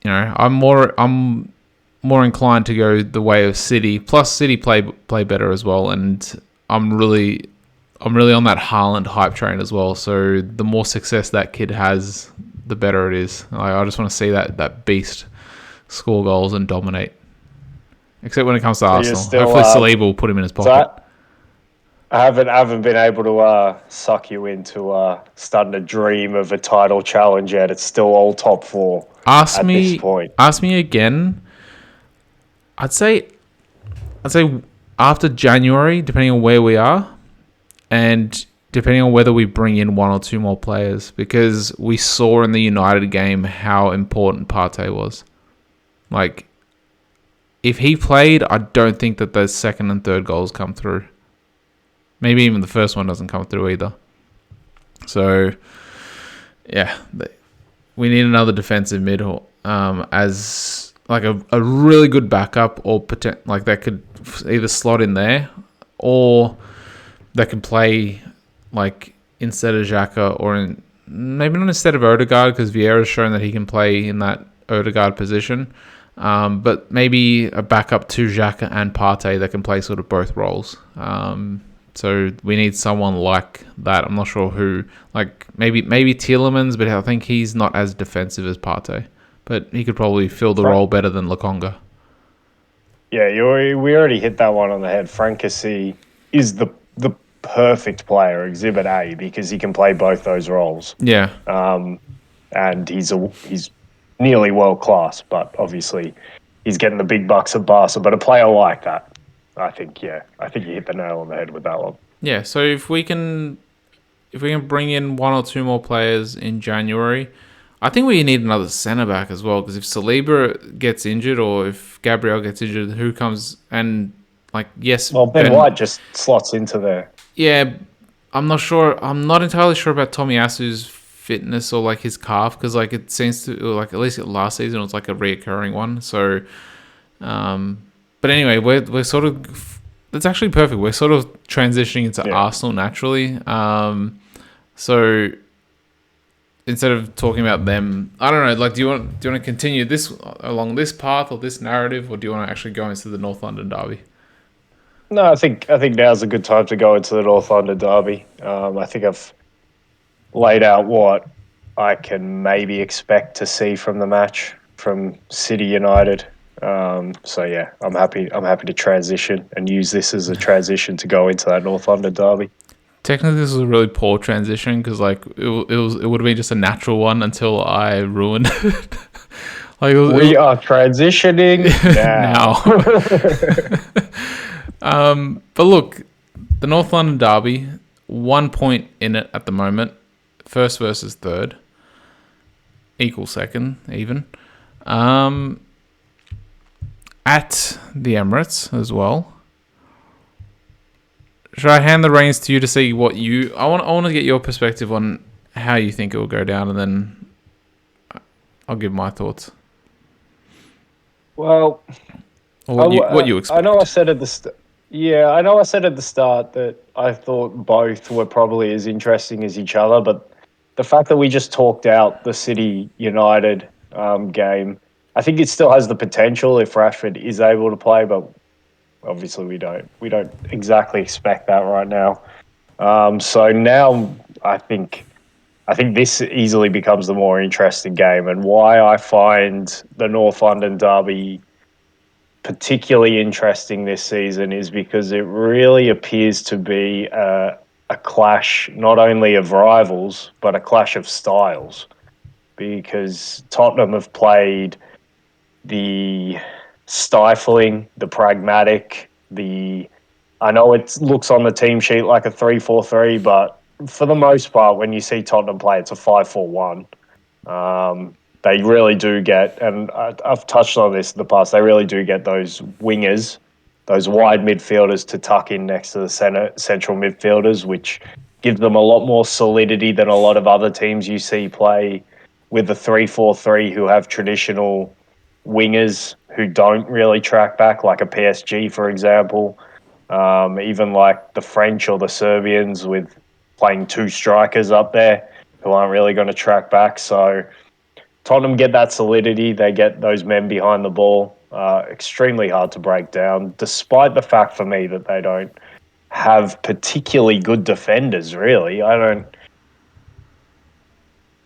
A: know, I'm more inclined to go the way of City. Plus, City play better as well, and I'm really on that Haaland hype train as well. So the more success that kid has, the better it is. I just want to see that beast score goals and dominate. Except when it comes to Arsenal. Hopefully Saliba will put him in his pocket.
B: So I haven't been able to suck you into starting to dream of a title challenge yet. It's still all top 4 this point.
A: Ask me again. I'd say after January, depending on where we are, and depending on whether we bring in 1 or 2 more players, because we saw in the United game how important Partey was. Like, if he played, I don't think that those second and third goals come through. Maybe even the first one doesn't come through either. So, yeah, we need another defensive mid as like a really good backup, or like that could either slot in there, or that could play like instead of Xhaka, or maybe not instead of Odegaard, because Vieira's shown that he can play in that Odegaard position. But maybe a backup to Xhaka and Partey that can play sort of both roles. So we need someone like that. I'm not sure who. Like maybe Tielemans, but I think he's not as defensive as Partey. But he could probably fill the role better than Lokonga.
B: Yeah, we already hit that one on the head. Frankesi is the perfect player, Exhibit A, because he can play both those roles.
A: Yeah.
B: And he's nearly world class, but obviously he's getting the big bucks at Barca. But a player like that, I think you hit the nail on the head with that one.
A: Yeah. So if we can bring in 1 or 2 more players in January, I think we need another centre back as well because if Saliba gets injured or if Gabriel gets injured, who comes and like yes,
B: Well, Ben
A: Ben.
B: White just slots into there.
A: Yeah, I'm not sure. I'm not entirely sure about Tomiyasu's fitness or like his calf because like it seems to like at least last season it was like a reoccurring one. So, but anyway, we're sort of that's actually perfect. We're sort of transitioning into
B: Yeah.
A: Arsenal naturally. So instead of talking about them, I don't know. Like, do you want to continue this along this path or this narrative, or do you want to actually go into the North London derby?
B: No, I think now's a good time to go into the North London derby. I think I've laid out what I can maybe expect to see from the match from City United. So yeah, I'm happy. I'm happy to transition and use this as a transition to go into that North London derby.
A: Technically, this was a really poor transition because like it would have been just a natural one until I ruined it. Like
B: We are transitioning
A: now.
B: now.
A: But look, the North London derby, 1 point in it at the moment. First versus third, equal second even. Um, at the Emirates as well. Should I hand the reins to you to see what you? I want to get your perspective on how you think it will go down, and then I'll give my thoughts
B: Well,
A: or what you
B: I know I
A: expect.
B: said at the yeah, I know I said at the start that I thought both were probably as interesting as each other, but the fact that we just talked out the City United game, I think it still has the potential if Rashford is able to play, but obviously we don't exactly expect that right now. So now I think this easily becomes the more interesting game, and why I find the North London derby particularly interesting this season is because it really appears to be a clash not only of rivals but a clash of styles. Because Tottenham have played the stifling, the pragmatic, the I know it looks on the team sheet like a 3-4-3, but for the most part, when you see Tottenham play, it's a 5-4-1. They really do get, and I've touched on this in the past, they really do get those wingers, those wide midfielders to tuck in next to the central midfielders, which gives them a lot more solidity than a lot of other teams you see play with the 3-4-3 who have traditional wingers who don't really track back, like a PSG, for example. Even like the French or the Serbians with playing two strikers up there who aren't really going to track back. So Tottenham get that solidity. They get those men behind the ball. Extremely hard to break down, despite the fact for me that they don't have particularly good defenders. Really, I don't.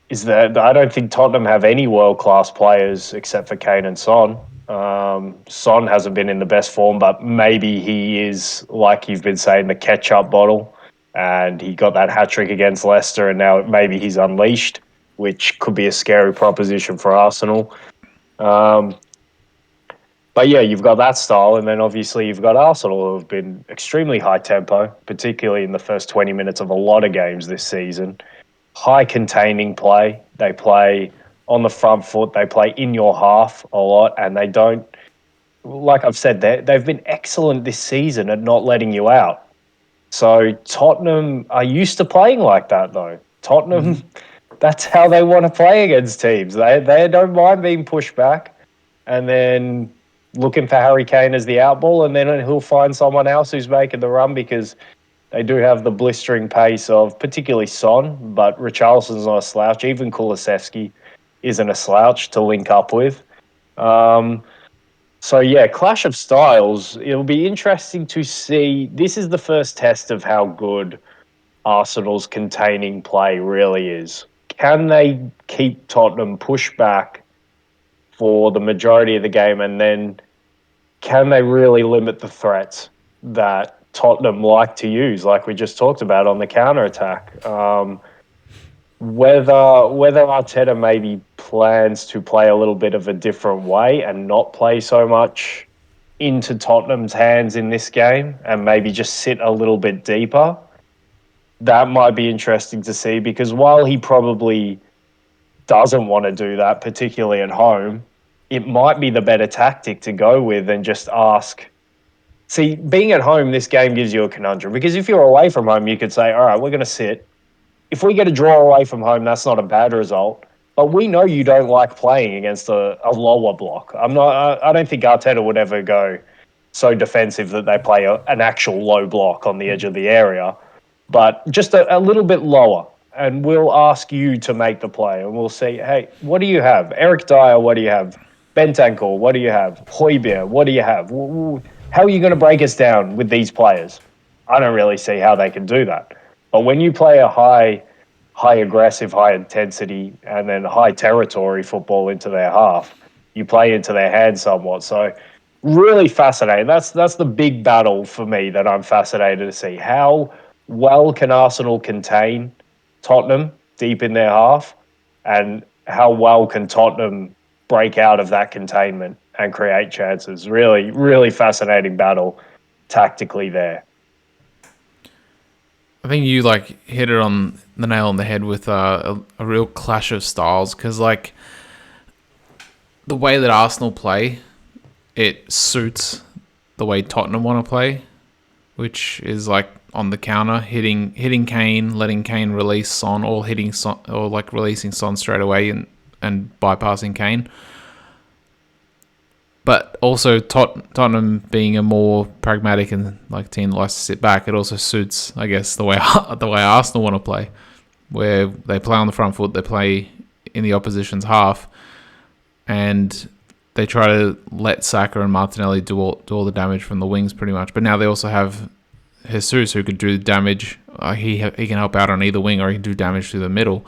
B: Is that I don't think Tottenham have any world class players except for Kane and Son. Son hasn't been in the best form, but maybe he is, like you've been saying, the catch up bottle. And he got that hat trick against Leicester, and now maybe he's unleashed, which could be a scary proposition for Arsenal. Um, but yeah, you've got that style, and then obviously you've got Arsenal, who have been extremely high tempo, particularly in the first 20 minutes of a lot of games this season. High containing play. They play on the front foot. They play in your half a lot, and they don't. Like I've said, they've been excellent this season at not letting you out. So Tottenham are used to playing like that, though. Tottenham, that's how they want to play against teams. They don't mind being pushed back, and then looking for Harry Kane as the outball, and then he'll find someone else who's making the run because they do have the blistering pace of particularly Son, but Richarlison's not a slouch. Even Kulusevski isn't a slouch to link up with. Um, so yeah, clash of styles. It'll be interesting to see. This is the first test of how good Arsenal's containing play really is. Can they keep Tottenham pushed back for the majority of the game, and then can they really limit the threats that Tottenham like to use, like we just talked about on the counter attack? Whether Arteta maybe plans to play a little bit of a different way and not play so much into Tottenham's hands in this game and maybe just sit a little bit deeper, that might be interesting to see because while he probably doesn't want to do that, particularly at home, it might be the better tactic to go with and just ask. See, being at home, this game gives you a conundrum because if you're away from home, you could say, all right, we're going to sit. If we get a draw away from home, that's not a bad result. But we know you don't like playing against a lower block. I don't think Arteta would ever go so defensive that they play an actual low block on the edge of the area, but just a little bit lower. And we'll ask you to make the play, and we'll say, hey, what do you have? Eric Dyer, what do you have? Bentancur, what do you have? Højbjerg, what do you have? How are you going to break us down with these players? I don't really see how they can do that. But when you play a high aggressive, high intensity, and then high territory football into their half, you play into their hands somewhat. So really fascinating. That's the big battle for me that I'm fascinated to see. How well can Arsenal contain Tottenham deep in their half, and how well can Tottenham break out of that containment and create chances? Really, really fascinating battle tactically there.
A: I think you hit it on the nail on the head with a real clash of styles, because the way that Arsenal play, it suits the way Tottenham want to play, which is on the counter, hitting Kane, letting Kane release Son, or hitting Son, or releasing Son straight away and bypassing Kane. But also Tottenham being a more pragmatic and team that likes to sit back, it also suits, I guess, the way Arsenal want to play, where they play on the front foot, they play in the opposition's half, and they try to let Saka and Martinelli do all the damage from the wings pretty much. But now they also have Jesus, who could do damage. He can help out on either wing, or he can do damage through the middle.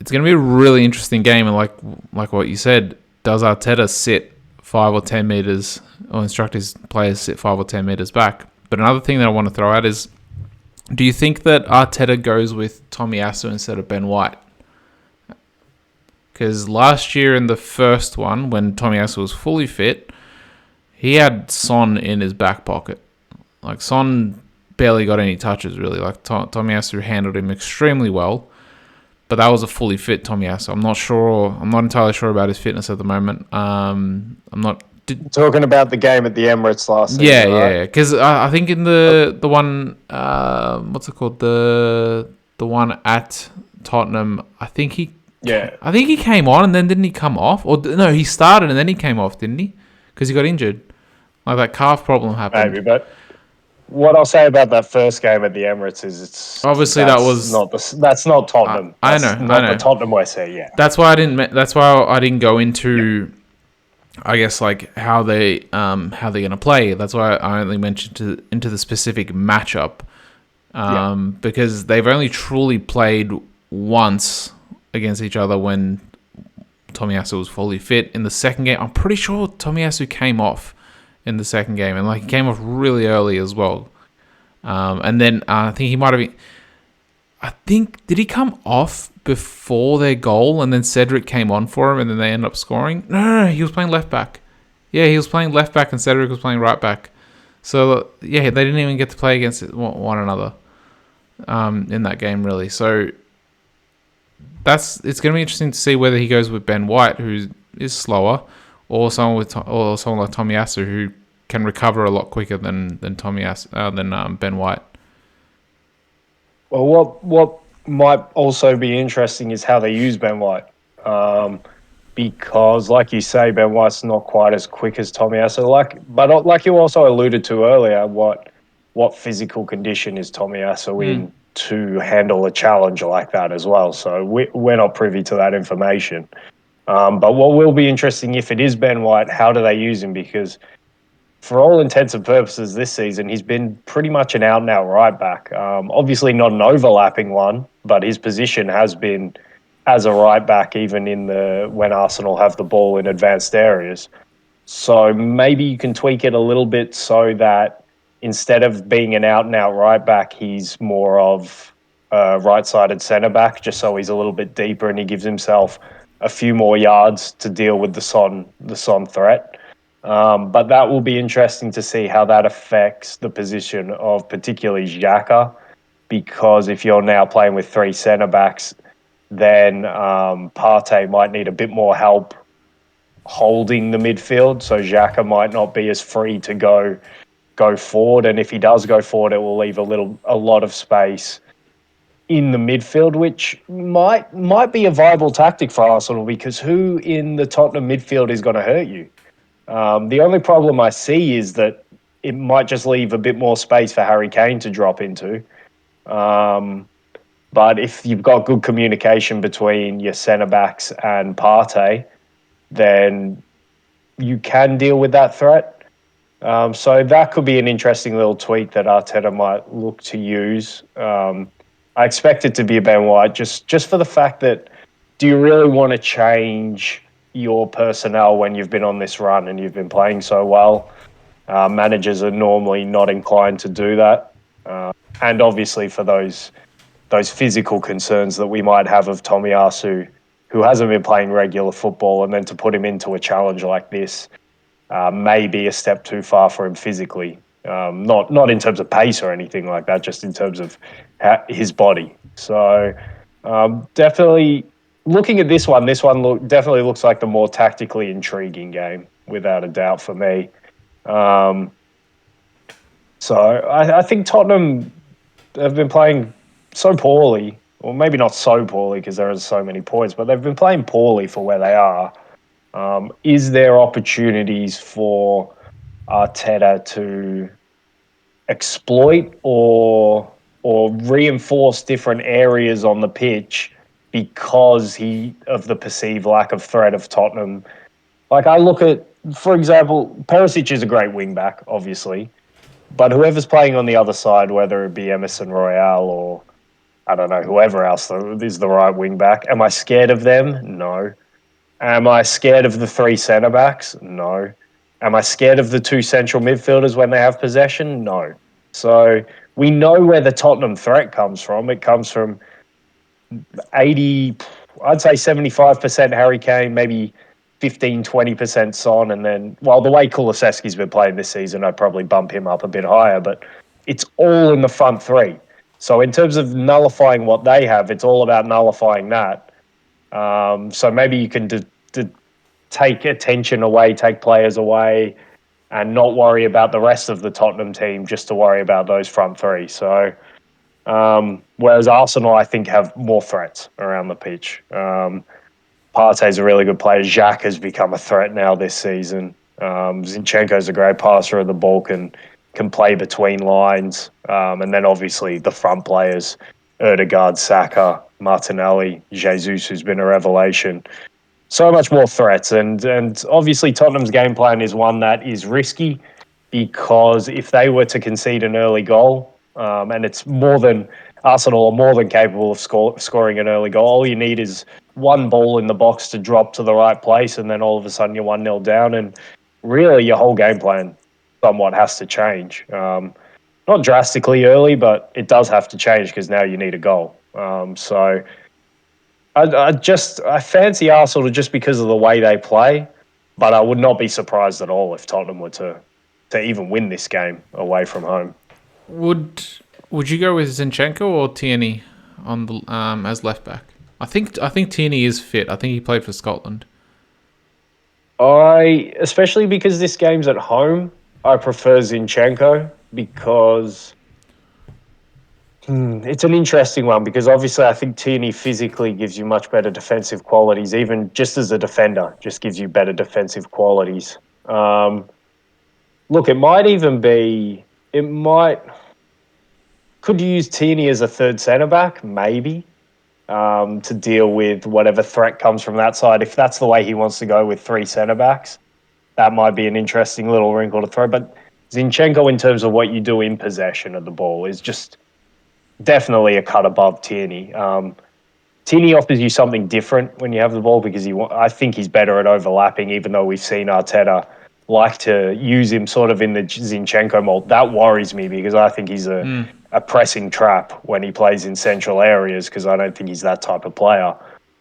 A: It's going to be a really interesting game, and like what you said, does Arteta sit 5 or 10 metres, or instruct his players sit 5 or 10 metres back? But another thing that I want to throw out is, do you think that Arteta goes with Tomiyasu instead of Ben White? Because last year in the first one, when Tomiyasu was fully fit, he had Son in his back pocket. Son barely got any touches, really. Tomiyasu handled him extremely well. But that was a fully fit Tomiyasu. I'm not entirely sure about his fitness at the moment. I'm not
B: talking about the game at the Emirates last season.
A: Yeah. Because I think in the one, what's it called? The one at Tottenham, I think he came on and then didn't he come off? Or no, he started and then he came off, didn't he? Because he got injured. That calf problem happened.
B: Maybe, but what I'll say about that first game at the Emirates is that's not Tottenham.
A: I know.
B: The Tottenham we're seeing. Yeah.
A: That's why I didn't go into, I guess, how they're gonna play. That's why I only mentioned into the specific matchup, because they've only truly played once against each other when Tomiyasu was fully fit. In the second game, I'm pretty sure Tomiyasu came off in the second game, and he came off really early as well. And then I think he might have been. Did he come off before their goal, and then Cedric came on for him, and then they end up scoring? No, he was playing left back. Yeah, he was playing left back, and Cedric was playing right back. So yeah, they didn't even get to play against one another in that game, really. So it's going to be interesting to see whether he goes with Ben White, who is slower, or someone like Tomiyasu, who can recover a lot quicker than Ben White.
B: Well, what might also be interesting is how they use Ben White, because, like you say, Ben White's not quite as quick as Tomiyasu. But like you also alluded to earlier, what physical condition is Tomiyasu in to handle a challenge like that as well? So we're not privy to that information. But what will be interesting, if it is Ben White, how do they use him? Because for all intents and purposes this season, he's been pretty much an out-and-out right-back. Obviously not an overlapping one, but his position has been as a right-back even when Arsenal have the ball in advanced areas. So maybe you can tweak it a little bit so that instead of being an out-and-out right-back, he's more of a right-sided centre-back, just so he's a little bit deeper and he gives himself a few more yards to deal with the Son threat. But that will be interesting to see how that affects the position of particularly Xhaka, because if you're now playing with three centre-backs, then Partey might need a bit more help holding the midfield. So Xhaka might not be as free to go forward, and if he does go forward, it will leave a lot of space in the midfield, which might be a viable tactic for Arsenal, because who in the Tottenham midfield is going to hurt you? The only problem I see is that it might just leave a bit more space for Harry Kane to drop into. But if you've got good communication between your centre backs and Partey, then you can deal with that threat. So that could be an interesting little tweak that Arteta might look to use. I expect it to be a Ben White, just for the fact that, do you really want to change your personnel when you've been on this run and you've been playing so well? Managers are normally not inclined to do that, and obviously for those physical concerns that we might have of Tomiyasu, who hasn't been playing regular football, and then to put him into a challenge like this may be a step too far for him physically. Not in terms of pace or anything like that, just in terms of his body. So definitely looking at this one definitely looks like the more tactically intriguing game, without a doubt for me. So I think Tottenham have been playing so poorly, or maybe not so poorly because there are so many points, but they've been playing poorly for where they are. Is there opportunities for Arteta to exploit or reinforce different areas on the pitch because of the perceived lack of threat of Tottenham? Like, I look at, for example, Perisic is a great wing back, obviously, but whoever's playing on the other side, whether it be Emerson Royale or I don't know, whoever else is the right wing back, am I scared of them? No. Am I scared of the three centre backs? No. Am I scared of the two central midfielders when they have possession? No. So we know where the Tottenham threat comes from. It comes from 80, I'd say 75% Harry Kane, maybe 15-20% Son. And then, well, the way Kulusevski's been playing this season, I'd probably bump him up a bit higher, but it's all in the front three. So in terms of nullifying what they have, it's all about nullifying that. So maybe you can take attention away, take players away, and not worry about the rest of the Tottenham team, just to worry about those front three. So, whereas Arsenal, I think, have more threats around the pitch. Partey's a really good player. Xhaka has become a threat now this season. Zinchenko's a great passer of the ball, can play between lines. And then obviously the front players, Erdegaard, Saka, Martinelli, Jesus, who's been a revelation. So much more threats. And obviously Tottenham's game plan is one that is risky, because if they were to concede an early goal, and it's more than Arsenal are more than capable of scoring an early goal. All you need is one ball in the box to drop to the right place, and then all of a sudden you're 1-0 down. And really, your whole game plan somewhat has to change. Not drastically early, but it does have to change because now you need a goal. So I fancy Arsenal just because of the way they play, but I would not be surprised at all if Tottenham were to even win this game away from home.
A: Would you go with Zinchenko or Tierney on the as left back? I think Tierney is fit. I think he played for Scotland.
B: Especially because this game's at home, I prefer Zinchenko, because it's an interesting one, because obviously I think Tierney physically gives you much better defensive qualities, even just as a defender, just gives you better defensive qualities. Look, could you use Tierney as a third centre back? Maybe. To deal with whatever threat comes from that side. If that's the way he wants to go with three centre backs, that might be an interesting little wrinkle to throw. But Zinchenko, in terms of what you do in possession of the ball, is just definitely a cut above Tierney. Tierney offers you something different when you have the ball, because I think he's better at overlapping, even though we've seen Arteta like to use him sort of in the Zinchenko mold. That worries me, because I think he's a pressing trap when he plays in central areas, because I don't think he's that type of player.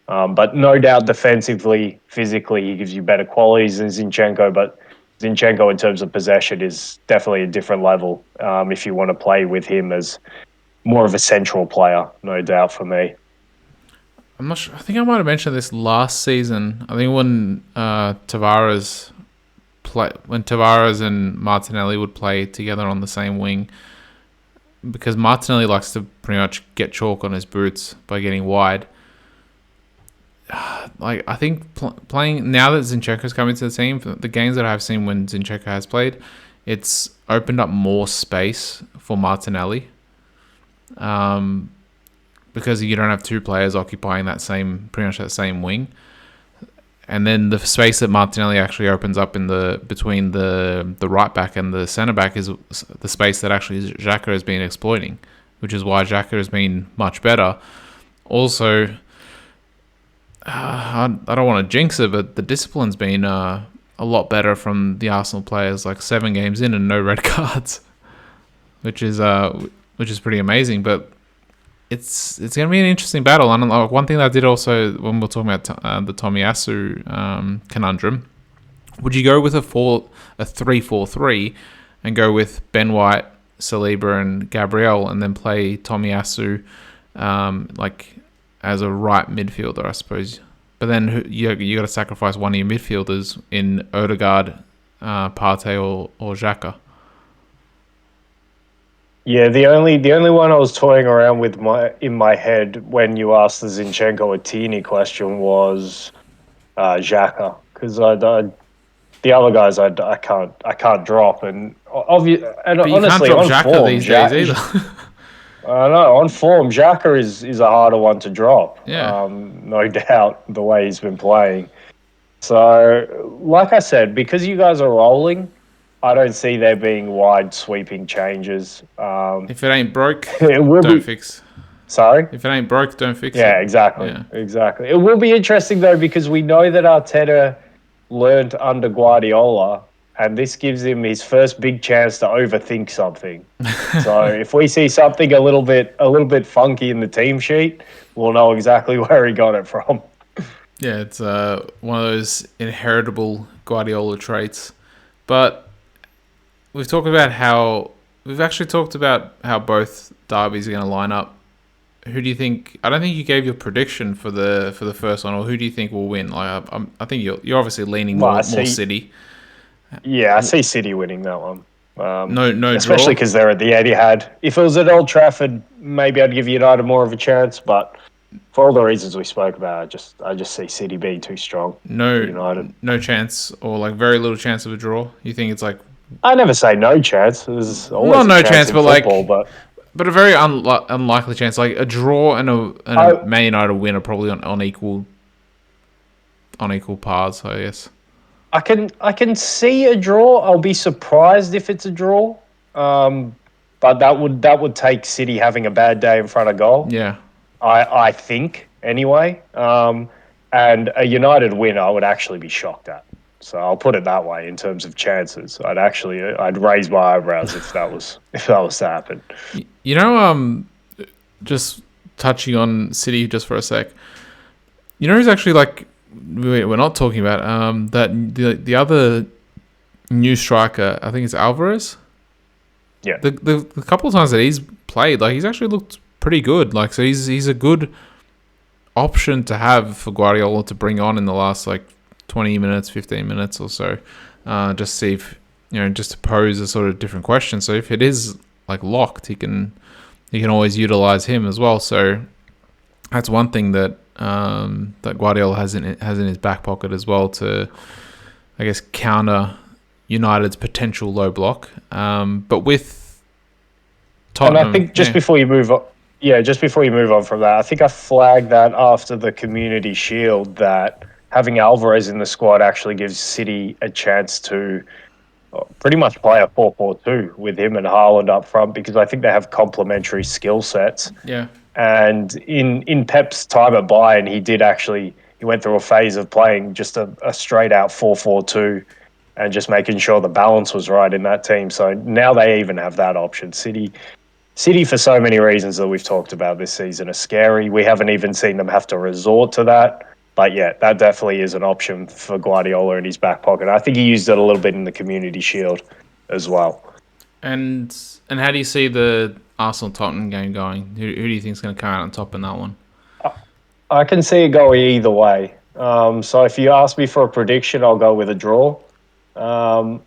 B: But no doubt defensively, physically, he gives you better qualities than Zinchenko. But Zinchenko, in terms of possession, is definitely a different level if you want to play with him as more of a central player, no doubt for me.
A: I'm not sure. I think I might have mentioned this last season. I think when Tavares and Martinelli would play together on the same wing, because Martinelli likes to pretty much get chalk on his boots by getting wide. Like, I think playing now that Zinchenko's coming to the team, the games that I've seen when Zinchenko has played, it's opened up more space for Martinelli. Because you don't have two players occupying pretty much that same wing. And then the space that Martinelli actually opens up between the right back and the centre back is the space that actually Xhaka has been exploiting, which is why Xhaka has been much better. Also, I don't want to jinx it, but the discipline's been a lot better from the Arsenal players. Like 7 games in and no red cards, which is pretty amazing. But it's going to be an interesting battle. And one thing that I did also when we're talking about the Tomiyasu conundrum, would you go with a 3-4-3 and go with Ben White, Saliba, and Gabriel, and then play Tomiyasu like as a right midfielder, I suppose? But then you got to sacrifice one of your midfielders in Odegaard, Partey, or Xhaka.
B: Yeah, the only one I was toying around with in my head when you asked the Zinchenko or Tini question was Xhaka, because the other guys I can't drop, and
A: But you
B: honestly
A: can't
B: on
A: drop Xhaka
B: form
A: these days either.
B: I know on form Xhaka is a harder one to drop.
A: Yeah.
B: No doubt the way he's been playing. So like I said, because you guys are rolling, I don't see there being wide sweeping changes.
A: If it ain't broke,
B: It will
A: don't
B: be.
A: fix.
B: Sorry?
A: If it ain't broke, don't fix it.
B: Yeah, exactly.
A: Yeah.
B: Exactly. It will be interesting, though, because we know that Arteta learned under Guardiola, and this gives him his first big chance to overthink something. So if we see something a little bit funky in the team sheet, we'll know exactly where he got it from.
A: Yeah, it's one of those inheritable Guardiola traits. But we've actually talked about how both derbies are going to line up. Who do you think? I don't think you gave your prediction for the first one, or who do you think will win? Like, I think you're obviously leaning more City.
B: Yeah, I see City winning that one.
A: No
B: especially because they're at the Etihad. If it was at Old Trafford, maybe I'd give United more of a chance. But for all the reasons we spoke about, I just see City being too strong. For United.
A: No chance, or like very little chance of a draw. You think it's like?
B: I never say no chance. There's always
A: Not no
B: chance
A: but
B: football,
A: like, but a very unlikely chance. Like a draw and a Man United win are probably on equal paths, I guess.
B: I can see a draw. I'll be surprised if it's a draw. But that would take City having a bad day in front of goal.
A: Yeah.
B: I think anyway. And a United win, I would actually be shocked at. So I'll put it that way in terms of chances. I'd raise my eyebrows if that was to happen.
A: You know, just touching on City just for a sec. You know who's actually like we're not talking about that the other new striker, I think it's Alvarez.
B: Yeah.
A: The couple of times that he's played, like he's actually looked pretty good. Like so he's a good option to have for Guardiola to bring on in the last like 20 minutes, 15 minutes or so. Just see if just to pose a sort of different question. So if it is like locked, he can always utilize him as well. So that's one thing that that Guardiola has in his back pocket as well to, I guess, counter United's potential low block. But with Tottenham,
B: and I think just before you move on from that, I think I flagged that after the Community Shield that having Alvarez in the squad actually gives City a chance to pretty much play a 4-4-2 with him and Haaland up front, because I think they have complementary skill sets.
A: Yeah.
B: And in Pep's time at Bayern, he went through a phase of playing just a straight out 4-4-2 and just making sure the balance was right in that team. So now they even have that option. City, for so many reasons that we've talked about this season, are scary. We haven't even seen them have to resort to that. But yeah, that definitely is an option for Guardiola in his back pocket. I think he used it a little bit in the Community Shield as well.
A: And how do you see the Arsenal-Tottenham game going? Who do you think is going to come out on top in that one?
B: I can see it going either way. So if you ask me for a prediction, I'll go with a draw. Um,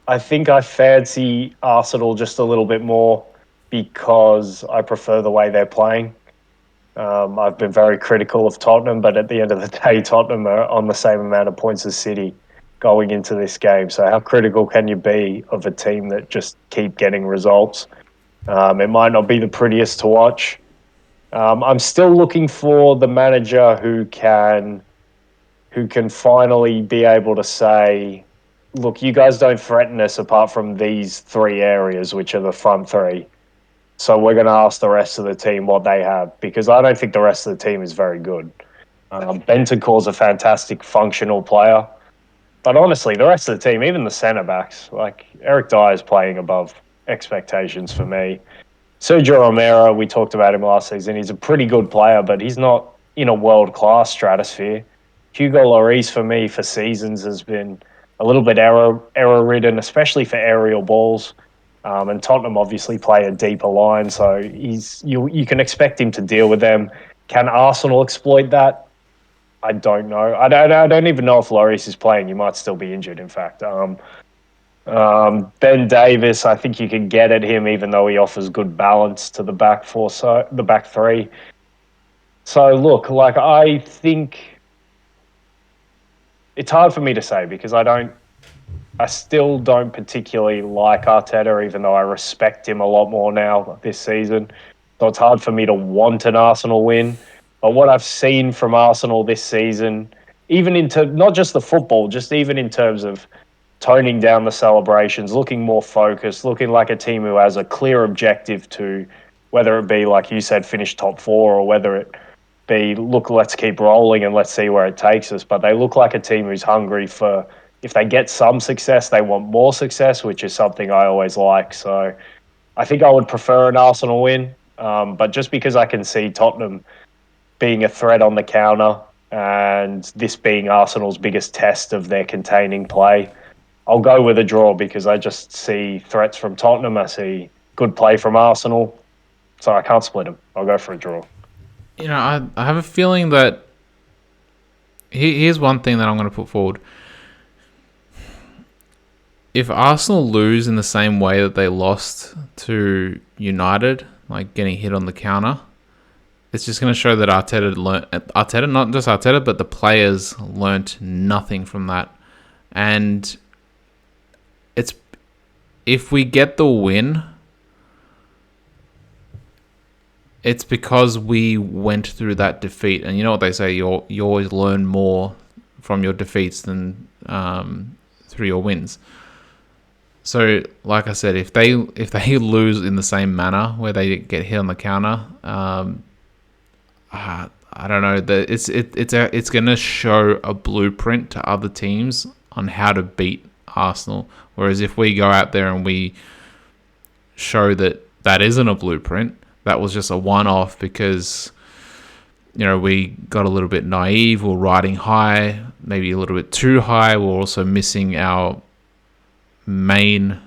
B: I think I fancy Arsenal just a little bit more because I prefer the way they're playing. I've been very critical of Tottenham, but at the end of the day, Tottenham are on the same amount of points as City going into this game. So how critical can you be of a team that just keep getting results? It might not be the prettiest to watch. I'm still looking for the manager who can finally be able to say, look, you guys don't threaten us apart from these three areas, which are the front three. So we're going to ask the rest of the team what they have, because I don't think the rest of the team is very good. Bentancur's a fantastic functional player. But honestly, the rest of the team, even the centre backs, like Eric Dyer is playing above expectations for me. Sergio Romero, we talked about him last season. He's a pretty good player, but he's not in a world class stratosphere. Hugo Lloris, for me, for seasons has been a little bit error ridden, especially for aerial balls. And Tottenham obviously play a deeper line, so you can expect him to deal with them. Can Arsenal exploit that? I don't know. I don't even know if Lloris is playing. He might still be injured. In fact, Ben Davis, I think you can get at him, even though he offers good balance to the back four, so the back three. So look, like I think it's hard for me to say because I still don't particularly like Arteta, even though I respect him a lot more now this season. So it's hard for me to want an Arsenal win. But what I've seen from Arsenal this season, even into not just the football, just even in terms of toning down the celebrations, looking more focused, looking like a team who has a clear objective to, whether it be, like you said, finish top four, or whether it be, look, let's keep rolling and let's see where it takes us. But they look like a team who's hungry for, if they get some success, they want more success, which is something I always like. So I think I would prefer an Arsenal win. But just because I can see Tottenham being a threat on the counter and this being Arsenal's biggest test of their containing play, I'll go with a draw because I just see threats from Tottenham. I see good play from Arsenal. So I can't split them. I'll go for a draw.
A: I have a feeling that here's one thing that I'm going to put forward. If Arsenal lose in the same way that they lost to United, like getting hit on the counter, it's just going to show that Arteta, not just Arteta, but the players learnt nothing from that. And it's, if we get the win, it's because we went through that defeat. And you know what they say, you always learn more from your defeats than through your wins. So, like I said, if they lose in the same manner where they get hit on the counter, I don't know. It's going to show a blueprint to other teams on how to beat Arsenal. Whereas if we go out there and we show that isn't a blueprint, that was just a one-off because we got a little bit naive. We're riding high, maybe a little bit too high. We're also missing our main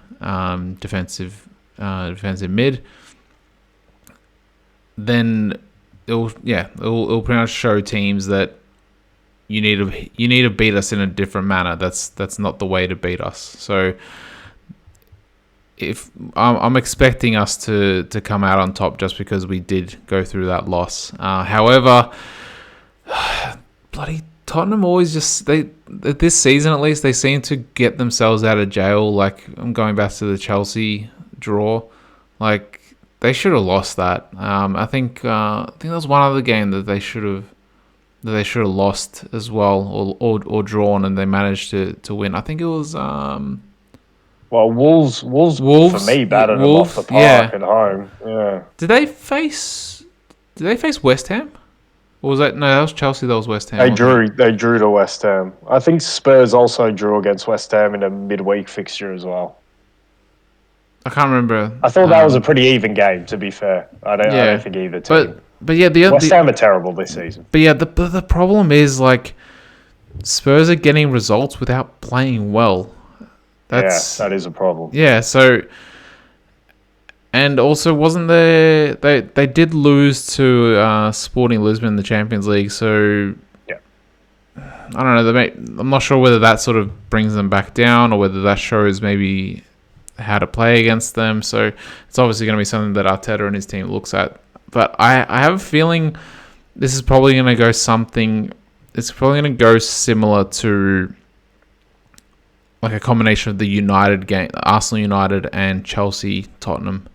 A: defensive mid. Then it'll pretty much show teams that you need to beat us in a different manner. That's not the way to beat us. So if I'm expecting us to come out on top just because we did go through that loss. However, bloody Tottenham always this season at least, they seem to get themselves out of jail. Like, I'm going back to the Chelsea draw. Like, they should have lost that. I think there was one other game that they should have lost as well, or drawn, and they managed to win. I think it was
B: Wolves for me battered them off the park at home. Yeah.
A: Did they face West Ham? Or was that was Chelsea? That was West Ham.
B: They drew to West Ham. I think Spurs also drew against West Ham in a midweek fixture as well.
A: I can't remember.
B: I thought that was a pretty even game, to be fair. I don't think either team.
A: But yeah,
B: West Ham are terrible this season.
A: But yeah, the problem is, like, Spurs are getting results without playing well.
B: That is a problem.
A: Yeah, so, And also, wasn't there they did lose to Sporting Lisbon in the Champions League? So
B: Yeah.
A: I don't know. I'm not sure whether that sort of brings them back down or whether that shows maybe how to play against them. So it's obviously going to be something that Arteta and his team looks at. But I have a feeling this is probably going to go something. It's probably going to go similar to like a combination of the United game, Arsenal United and Chelsea Tottenham,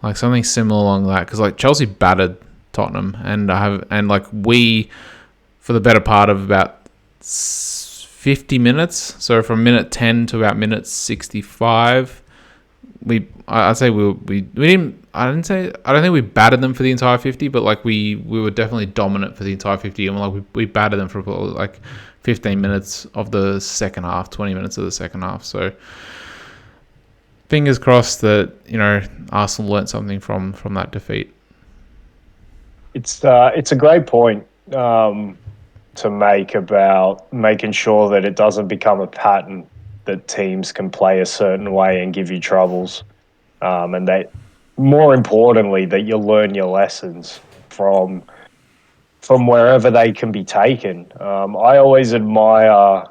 A: like something similar along that. Because like Chelsea battered Tottenham, and like we for the better part of about 50 minutes. So from minute 10 to about minute 65, I'd say we didn't. I don't think we battered them for the entire 50, but like we were definitely dominant for the entire 50, and like we battered them for like 15 minutes of the second half, 20 minutes of the second half. So fingers crossed that Arsenal learnt something from that defeat.
B: It's a great point to make about making sure that it doesn't become a pattern that teams can play a certain way and give you troubles, and that more importantly that you learn your lessons from wherever they can be taken. I always admire.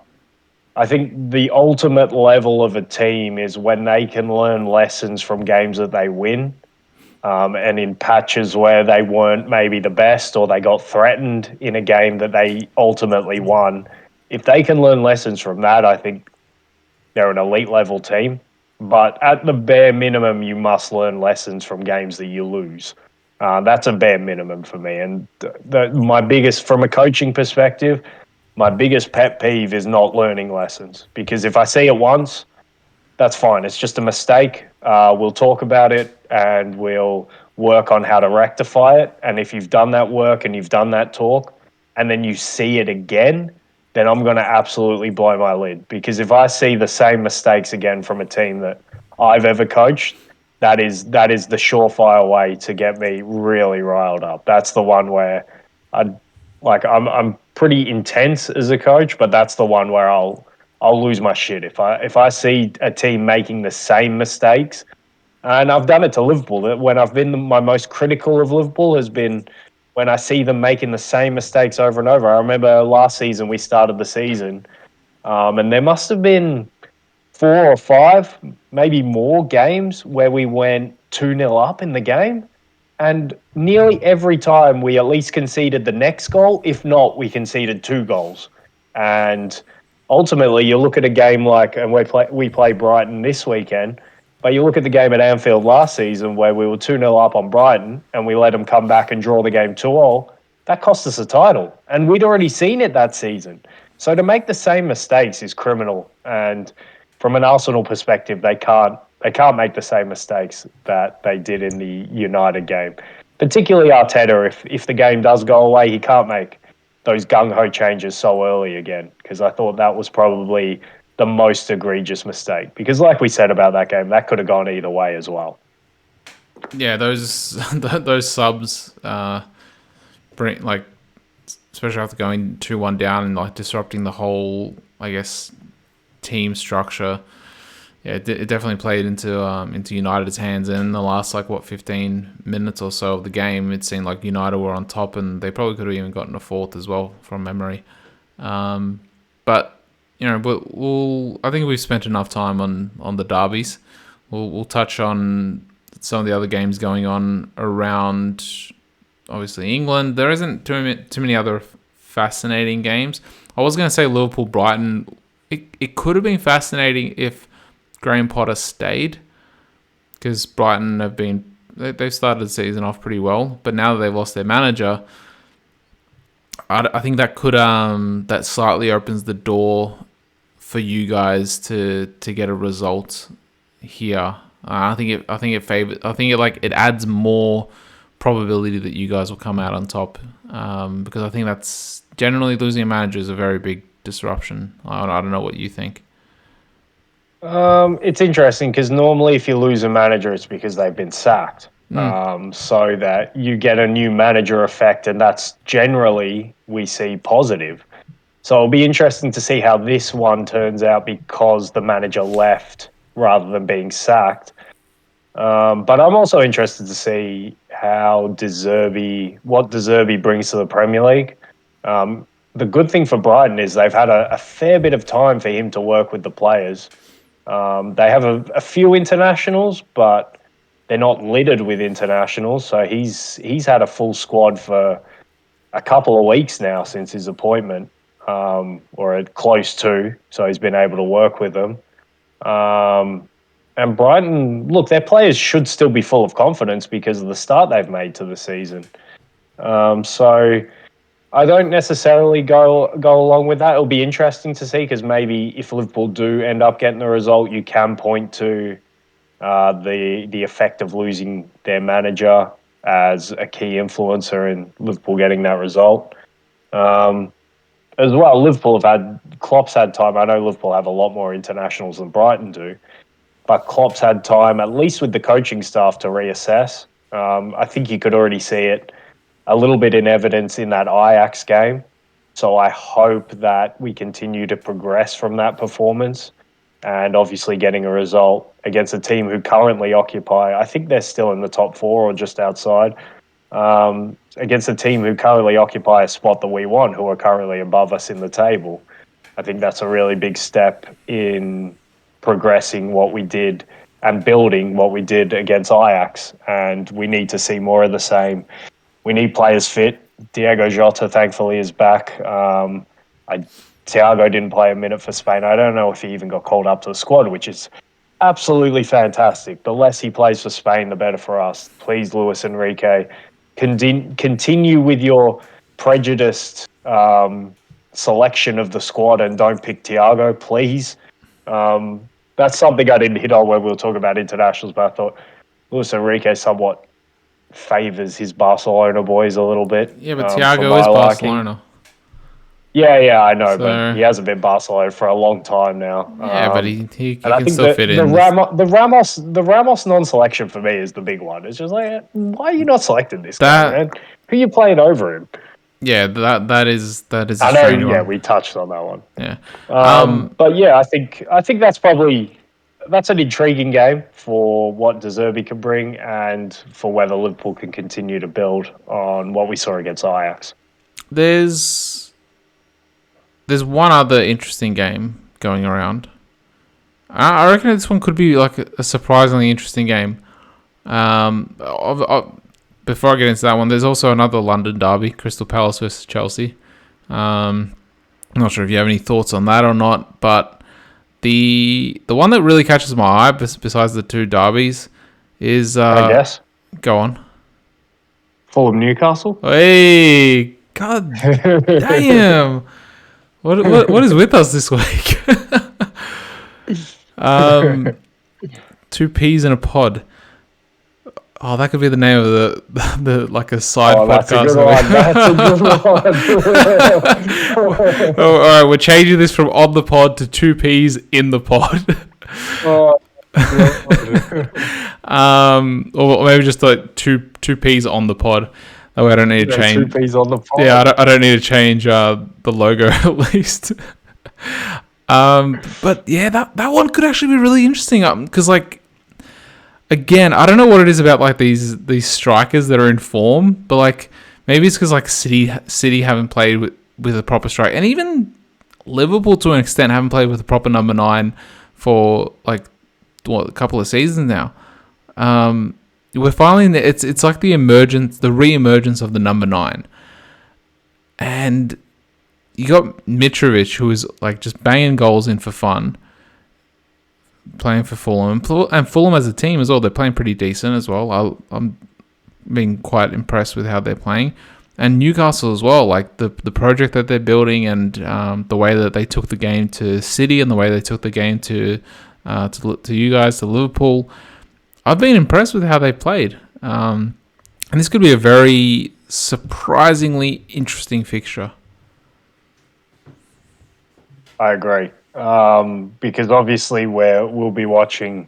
B: I think the ultimate level of a team is when they can learn lessons from games that they win, and in patches where they weren't maybe the best or they got threatened in a game that they ultimately won. If they can learn lessons from that, I think they're an elite level team. But at the bare minimum, you must learn lessons from games that you lose. That's a bare minimum for me. And my biggest, from a coaching perspective, my biggest pet peeve is not learning lessons. Because if I see it once, that's fine. It's just a mistake. We'll talk about it and we'll work on how to rectify it. And if you've done that work and you've done that talk and then you see it again, then I'm going to absolutely blow my lid. Because if I see the same mistakes again from a team that I've ever coached, that is the surefire way to get me really riled up. That's the one where I'm pretty intense as a coach, but that's the one where I'll lose my shit if I see a team making the same mistakes. And I've done it to Liverpool. When I've been my most critical of Liverpool has been when I see them making the same mistakes over and over. I remember last season we started the season, and there must have been 4 or 5, maybe more games where we went 2-0 up in the game. And nearly every time we at least conceded the next goal. If not, we conceded 2 goals. And ultimately, you look at a game like, and we play Brighton this weekend, but you look at the game at Anfield last season where we were 2-0 up on Brighton and we let them come back and draw the game 2-all. That cost us a title. And we'd already seen it that season. So to make the same mistakes is criminal. And from an Arsenal perspective, they can't make the same mistakes that they did in the United game. Particularly Arteta, if the game does go away, he can't make those gung-ho changes so early again, because I thought that was probably the most egregious mistake. Because like we said about that game, that could have gone either way as well.
A: Yeah, those those subs bring like, especially after going 2-1 down and like disrupting the whole, I guess, team structure. Yeah, it definitely played into United's hands. And in the last 15 minutes or so of the game, it seemed like United were on top, and they probably could have even gotten a fourth as well from memory. But I think we've spent enough time on the derbies. We'll touch on some of the other games going on around, obviously, England. There isn't too many other fascinating games. I was going to say Liverpool-Brighton. It could have been fascinating if Graham Potter stayed, because Brighton they've started the season off pretty well, but now that they've lost their manager, I think that could that slightly opens the door for you guys to get a result here. I think it adds more probability that you guys will come out on top, because I think that's generally losing a manager is a very big disruption. I don't know what you think.
B: It's interesting because normally if you lose a manager, it's because they've been sacked. So that you get a new manager effect, and that's generally we see positive. So it'll be interesting to see how this one turns out because the manager left rather than being sacked. But I'm also interested to see what De Zerbi brings to the Premier League. The good thing for Brighton is they've had a fair bit of time for him to work with the players. They have a few internationals, but they're not littered with internationals. So he's had a full squad for a couple of weeks now since his appointment, or close to. So he's been able to work with them. And Brighton, look, their players should still be full of confidence because of the start they've made to the season. So I don't necessarily go along with that. It'll be interesting to see because maybe if Liverpool do end up getting the result, you can point to the effect of losing their manager as a key influencer in Liverpool getting that result. As well, Klopp's had time. I know Liverpool have a lot more internationals than Brighton do, but Klopp's had time, at least with the coaching staff, to reassess. I think you could already see it a little bit in evidence in that Ajax game. So I hope that we continue to progress from that performance and obviously getting a result against a team who currently occupy, I think they're still in the top four or just outside, against a team who currently occupy a spot that we want, who are currently above us in the table. I think that's a really big step in progressing what we did and building what we did against Ajax. And we need to see more of the same. We need players fit. Diego Jota, thankfully, is back. Thiago didn't play a minute for Spain. I don't know if he even got called up to the squad, which is absolutely fantastic. The less he plays for Spain, the better for us. Please, Luis Enrique, continue with your prejudiced selection of the squad and don't pick Thiago, please. That's something I didn't hit on when we were talking about internationals, but I thought Luis Enrique somewhat favours his Barcelona boys a little bit.
A: Yeah, but Thiago is Barcelona.
B: Yeah, I know, but he hasn't been Barcelona for a long time now.
A: Yeah, but he can still fit in.
B: The Ramos non-selection for me is the big one. It's just like, why are you not selecting this guy, man? Who are you playing over him?
A: Yeah, that is a
B: I know.
A: strange one.
B: Yeah, we touched on that one.
A: Yeah.
B: But yeah, I think that's an intriguing game for what De Zerbi can bring and for whether Liverpool can continue to build on what we saw against Ajax.
A: There's one other interesting game going around. I reckon this one could be like a surprisingly interesting game. Before I get into that one, there's also another London derby, Crystal Palace versus Chelsea. I'm not sure if you have any thoughts on that or not, but the one that really catches my eye, besides the two derbies, is
B: I guess.
A: Go on.
B: Fulham Newcastle.
A: Hey, god damn! What is with us this week? Two peas in a pod. Oh, that could be the name of the like a side podcast.
B: That's a good one.
A: All right, we're changing this from on the pod to two peas in the pod. Or maybe just like two peas on the pod. That way I don't need to change.
B: 2 peas on the pod.
A: Yeah, I don't need to change the logo at least. But yeah, that one could actually be really interesting. Because like, again, I don't know what it is about like these strikers that are in form, but like maybe it's because like City haven't played with a proper strike, and even Liverpool to an extent haven't played with a proper number 9 for like a couple of seasons now. We're finally it's like the re-emergence of the number 9, and you got Mitrovic, who is like just banging goals in for fun, playing for Fulham, and Fulham as a team as well. They're playing pretty decent as well. I'm being quite impressed with how they're playing, and Newcastle as well. Like the project that they're building, and the way that they took the game to City, and the way they took the game to you guys, to Liverpool. I've been impressed with how they played, and this could be a very surprisingly interesting fixture.
B: I agree. Because obviously we'll be watching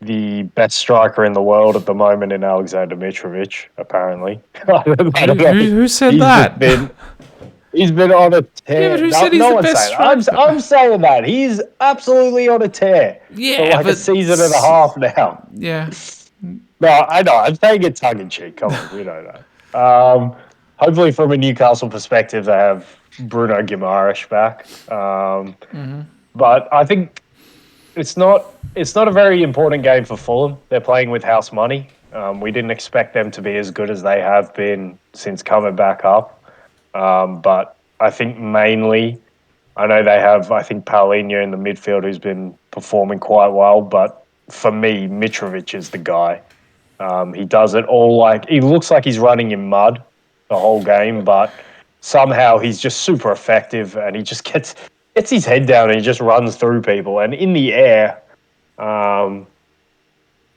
B: the best striker in the world at the moment in Alexander Mitrovic, apparently.
A: Who said that?
B: He's been on a tear.
A: Yeah, but who said he's the best striker?
B: I'm saying that. He's absolutely on a tear for like a season and a half now.
A: Yeah.
B: No, I know. I'm saying it tongue in cheek. Come on, we know that. Hopefully, from a Newcastle perspective, they have Bruno Guimaraes back. But I think it's not a very important game for Fulham. They're playing with house money. We didn't expect them to be as good as they have been since coming back up. But I think mainly, I know they have, I think, Paulinho in the midfield who's been performing quite well. But for me, Mitrovic is the guy. He does it all he looks like he's running in mud the whole game, but somehow he's just super effective and he just gets his head down and he just runs through people. And in the air, um,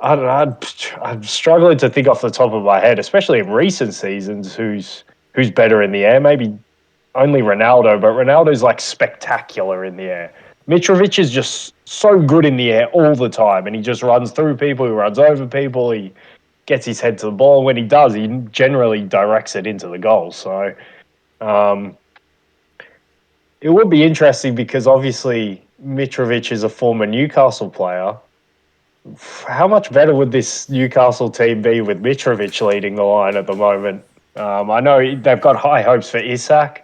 B: I don't know, I'm struggling to think off the top of my head, especially in recent seasons, who's better in the air. Maybe only Ronaldo, but Ronaldo's like spectacular in the air. Mitrovic is just so good in the air all the time, and he just runs through people, he runs over people, he gets his head to the ball. And when he does, he generally directs it into the goal. So um, it would be interesting because obviously Mitrovic is a former Newcastle player. How much better would this Newcastle team be with Mitrovic leading the line at the moment? I know they've got high hopes for Isak,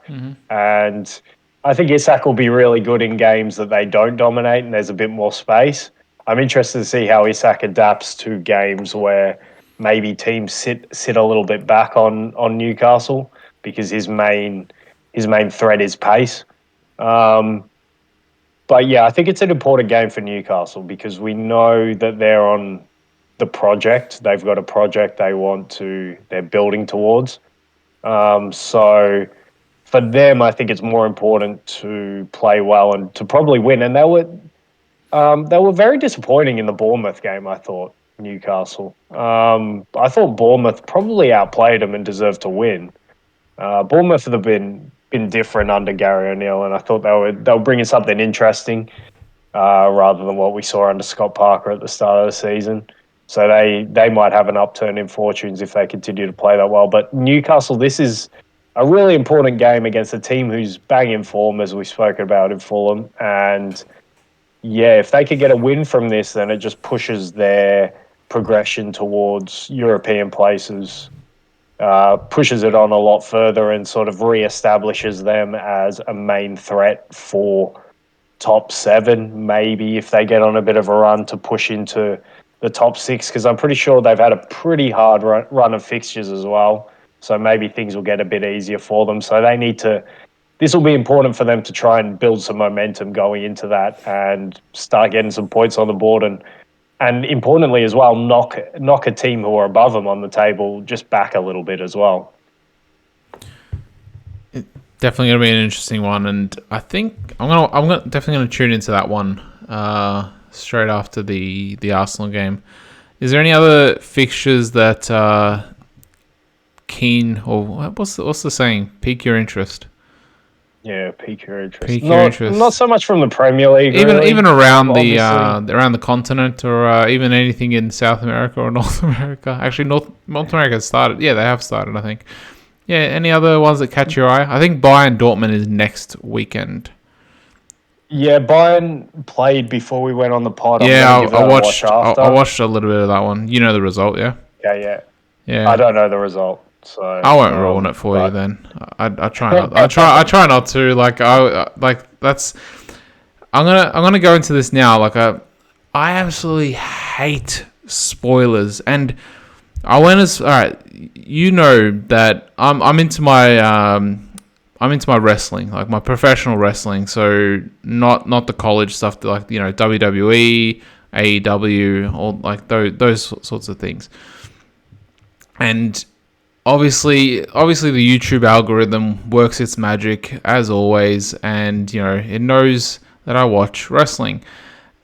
B: and I think Isak will be really good in games that they don't dominate and there's a bit more space. I'm interested to see how Isak adapts to games where maybe teams sit a little bit back on Newcastle because his main threat is pace. Um, but yeah, I think it's an important game for Newcastle because we know that they're on the project. They've got a project they're building towards. So for them, I think it's more important to play well and to probably win. And they were very disappointing in the Bournemouth game, I thought, Newcastle. I thought Bournemouth probably outplayed them and deserved to win. Bournemouth have been different under Gary O'Neill, and I thought they were bringing something interesting rather than what we saw under Scott Parker at the start of the season. So they might have an upturn in fortunes if they continue to play that well. But Newcastle, this is a really important game against a team who's bang in form, as we've spoken about in Fulham. And yeah, if they could get a win from this, then it just pushes their progression towards European places, pushes it on a lot further and sort of re-establishes them as a main threat for top seven, maybe if they get on a bit of a run to push into the top six, because I'm pretty sure they've had a pretty hard run of fixtures as well. So maybe things will get a bit easier for them. So this will be important for them to try and build some momentum going into that and start getting some points on the board and importantly as well, knock a team who are above them on the table just back a little bit as well.
A: Definitely going to be an interesting one, and I think I'm definitely going to tune into that one straight after the Arsenal game. Is there any other fixtures that keen, or what's the saying? Pique your interest.
B: Yeah, pique your interest.
A: Pique your interest.
B: Not so much from the Premier League,
A: even
B: really,
A: even around the continent, or even anything in South America or North America. Actually, North America has started. Yeah, they have started, I think. Yeah, any other ones that catch your eye? I think Bayern Dortmund is next weekend.
B: Yeah, Bayern played before we went on the pod.
A: Yeah, I watched a little bit of that one. You know the result, yeah?
B: Yeah. I don't know the result, so
A: I won't ruin it for you. Then I try not. I try not to. I'm gonna go into this now. I absolutely hate spoilers, and I went as all right. You know that I'm into my wrestling, like my professional wrestling. So not the college stuff, WWE, AEW, all like those sorts of things. And obviously the YouTube algorithm works its magic as always, and it knows that I watch wrestling.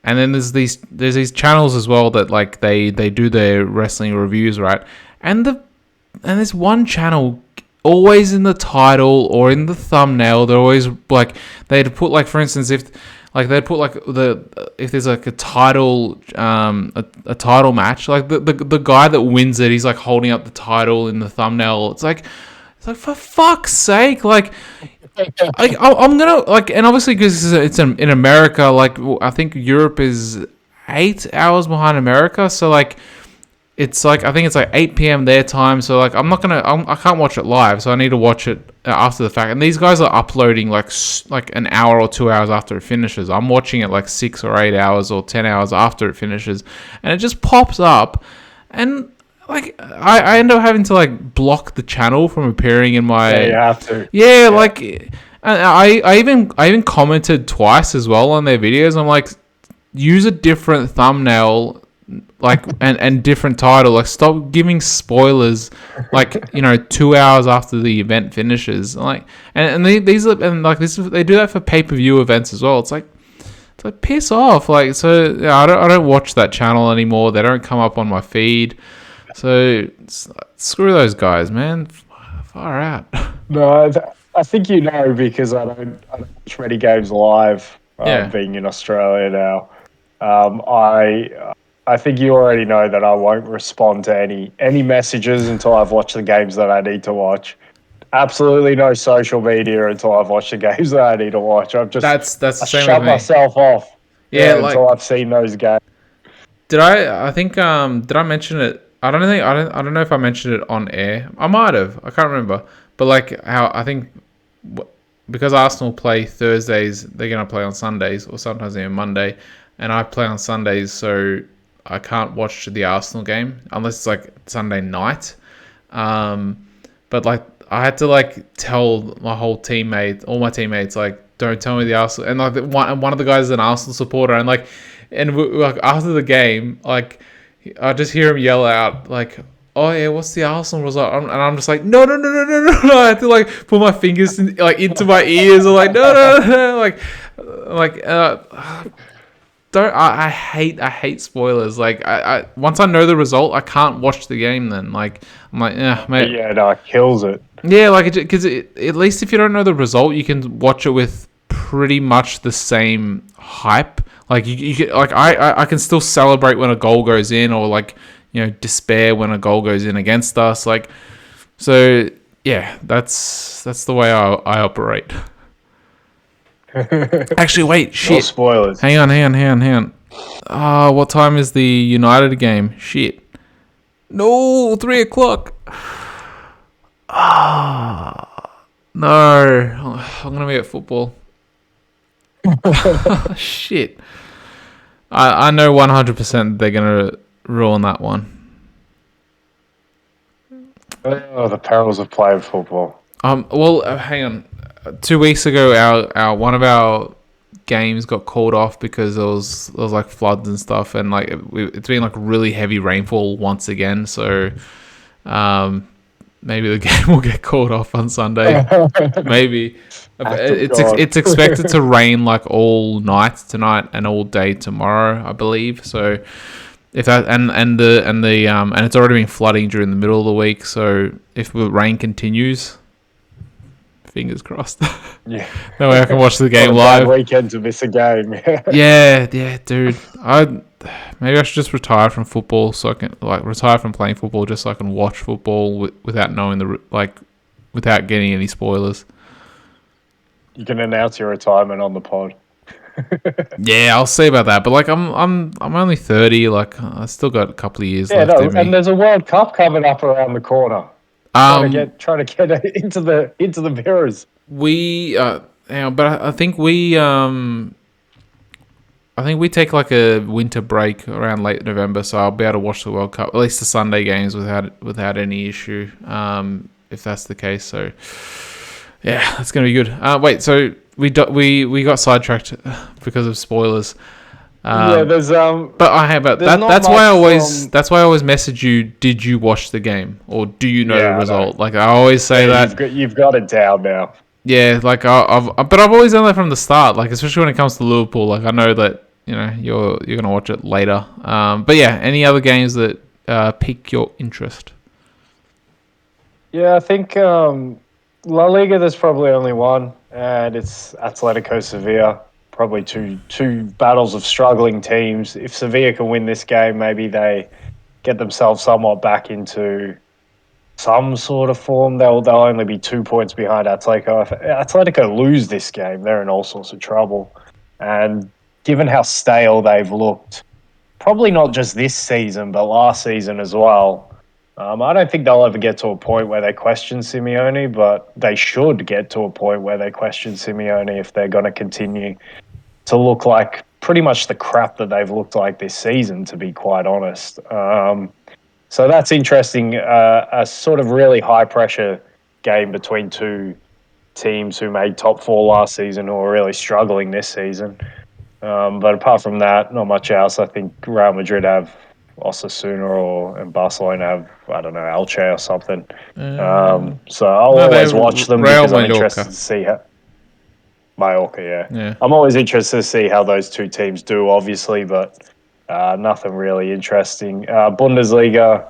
A: And then there's these channels as well that they do their wrestling reviews, right? And there's one channel always in the title or in the thumbnail. They're always they'd put for instance if there's a title a title match, the guy that wins it, he's holding up the title in the thumbnail. It's like for fuck's sake, I'm gonna and obviously because it's in America, I think Europe is 8 hours behind America, so it's like I think it's like 8 p.m. their time, so like I can't watch it live, so I need to watch it after the fact. And these guys are uploading like an hour or 2 hours after it finishes. I'm watching it like 6 or 8 hours or 10 hours after it finishes, and it just pops up, and like I end up having to like block the channel from appearing in my.
B: Yeah, you have to.
A: Yeah, like, and I even commented twice as well on their videos. I'm like, use a different thumbnail, like, and different title. Like, stop giving spoilers, like, 2 hours after the event finishes. Like, and these are, and like this, they do that for pay-per-view events as well. It's like piss off. Like, so yeah, I don't watch that channel anymore. They don't come up on my feed. So screw those guys, man. Far out.
B: No, I think because I don't watch many games live.
A: Yeah.
B: Being in Australia now, I think you already know that I won't respond to any messages until I've watched the games that I need to watch. Absolutely no social media until I've watched the games that I need to watch.
A: That's the same
B: shut
A: with me.
B: myself off.
A: Yeah, like,
B: until I've seen those games.
A: Did I mention it? I don't know if I mentioned it on air. I might have. I can't remember. But like how I think because Arsenal play Thursdays, they're gonna play on Sundays or sometimes even Monday, and I play on Sundays, so I can't watch the Arsenal game unless it's like Sunday night. But like I had to like tell all my teammates, like, don't tell me the Arsenal. And like one of the guys is an Arsenal supporter, and like like after the game, like I just hear him yell out like, "Oh yeah, what's the Arsenal result?" And I'm just like, no. I have to like put my fingers into my ears. I'm like, no. Don't. I hate spoilers. Like I once I know the result, I can't watch the game. Then like I'm like, yeah, mate.
B: Yeah, no, it kills it.
A: Yeah, like because at least if you don't know the result, you can watch it with pretty much the same hype. Like you can, like I can still celebrate when a goal goes in, or like despair when a goal goes in against us. Like, so yeah, that's the way I operate. Actually, wait, shit.
B: No spoilers.
A: Hang on. What time is the United game? Shit. No, 3:00. No, I'm gonna be at football. Shit. I know 100% they're gonna ruin that one.
B: Oh, the perils of playing football.
A: Well, hang on. 2 weeks ago, our one of our games got called off because there was like floods and stuff, and like it's been like really heavy rainfall once again. So, maybe the game will get called off on Sunday. Maybe it's expected to rain like all night tonight and all day tomorrow, I believe. So if that and it's already been flooding during the middle of the week. So if the rain continues, fingers crossed.
B: Yeah.
A: That way I can watch the game live.
B: Weekend to miss a game.
A: Yeah, dude. Maybe I should just retire from football so I can retire from playing football just so I can watch football without knowing without getting any spoilers.
B: You can announce your retirement on the pod.
A: Yeah, I'll see about that. But like, I'm only 30. Like, I still got a couple of years left in me.
B: And there's a World Cup coming up around the corner. Trying to get it into the mirrors.
A: But I think we take like a winter break around late November, so I'll be able to watch the World Cup, at least the Sunday games, without any issue. If that's the case, so yeah, that's gonna be good. Wait, so we got sidetracked because of spoilers.
B: There's
A: But that's why I always message you. Did you watch the game, or do you know the result? Like I always say that
B: you've got it down now.
A: Yeah, like I've always done that from the start. Like especially when it comes to Liverpool, like I know that you're gonna watch it later. But yeah, any other games that pique your interest?
B: Yeah, I think La Liga. There's probably only one, and it's Atletico Sevilla. Probably two battles of struggling teams. If Sevilla can win this game, maybe they get themselves somewhat back into some sort of form. They'll only be 2 points behind Atletico. If Atletico lose this game, they're in all sorts of trouble. And given how stale they've looked probably not just this season, but last season as well. I don't think they'll ever get to a point where they question Simeone, but they should get to a point where they question Simeone if they're going to continue to look like pretty much the crap that they've looked like this season, to be quite honest. So that's interesting. A sort of really high pressure game between two teams who made top four last season who are really struggling this season. But apart from that, not much else. I think Real Madrid have Osasuna and Barcelona have, I don't know, Elche or something. So I'll
A: No,
B: always
A: they're
B: watch them
A: Real
B: because I'm
A: Mallorca.
B: interested to see how Mallorca, yeah.
A: Yeah.
B: I'm always interested to see how those two teams do, obviously, but nothing really interesting. Bundesliga,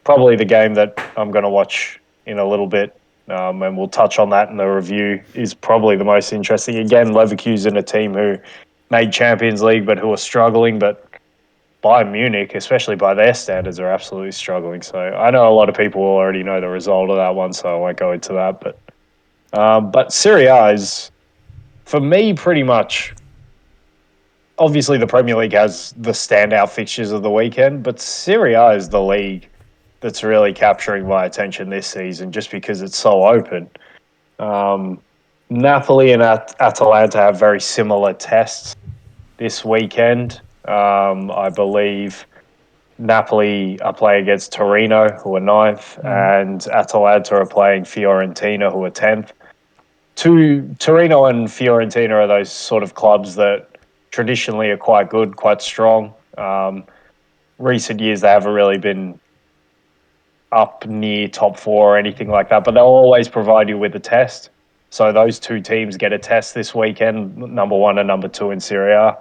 B: probably the game that I'm going to watch in a little bit, and we'll touch on that in the review, is probably the most interesting. Again, Leverkusen, a team who made Champions League but who are struggling, but Bayern Munich, especially by their standards, are absolutely struggling. So I know a lot of people already know the result of that one, so I won't go into that. But Serie A is, for me, pretty much. Obviously, the Premier League has the standout fixtures of the weekend, but Serie A is the league that's really capturing my attention this season, just because it's so open. Um, Napoli and Atalanta have very similar tests this weekend. I believe Napoli are playing against Torino, who are ninth, and Atalanta are playing Fiorentina, who are 10th. Torino and Fiorentina are those sort of clubs that traditionally are quite good, quite strong. Recent years, they haven't really been up near top four or anything like that, but they'll always provide you with a test. So those two teams get a test this weekend, number one and number two in Serie A.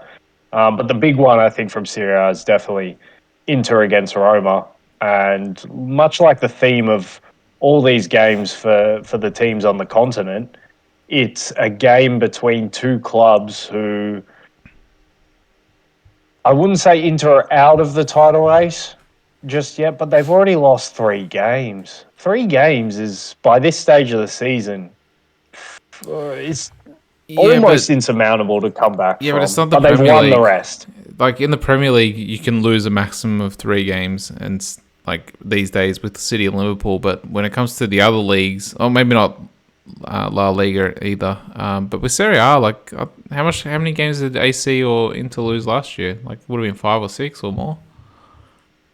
B: But the big one, I think, from Serie A is definitely Inter against Roma. And much like the theme of all these games for the teams on the continent, it's a game between two clubs who, I wouldn't say Inter are out of the title race just yet, but they've already lost 3 games. 3 games is, by this stage of the season, it's
A: Yeah, but
B: almost insurmountable to come back
A: yeah, but it's
B: from.
A: not the
B: But they've
A: Premier
B: won the
A: League.
B: rest.
A: Like in the Premier League, you can lose a maximum of 3 games, and like these days with City and Liverpool. But when it comes to the other leagues, or maybe not La Liga either, but with Serie A, like how many games did AC or Inter lose last year? Like would have been 5 or 6 or more.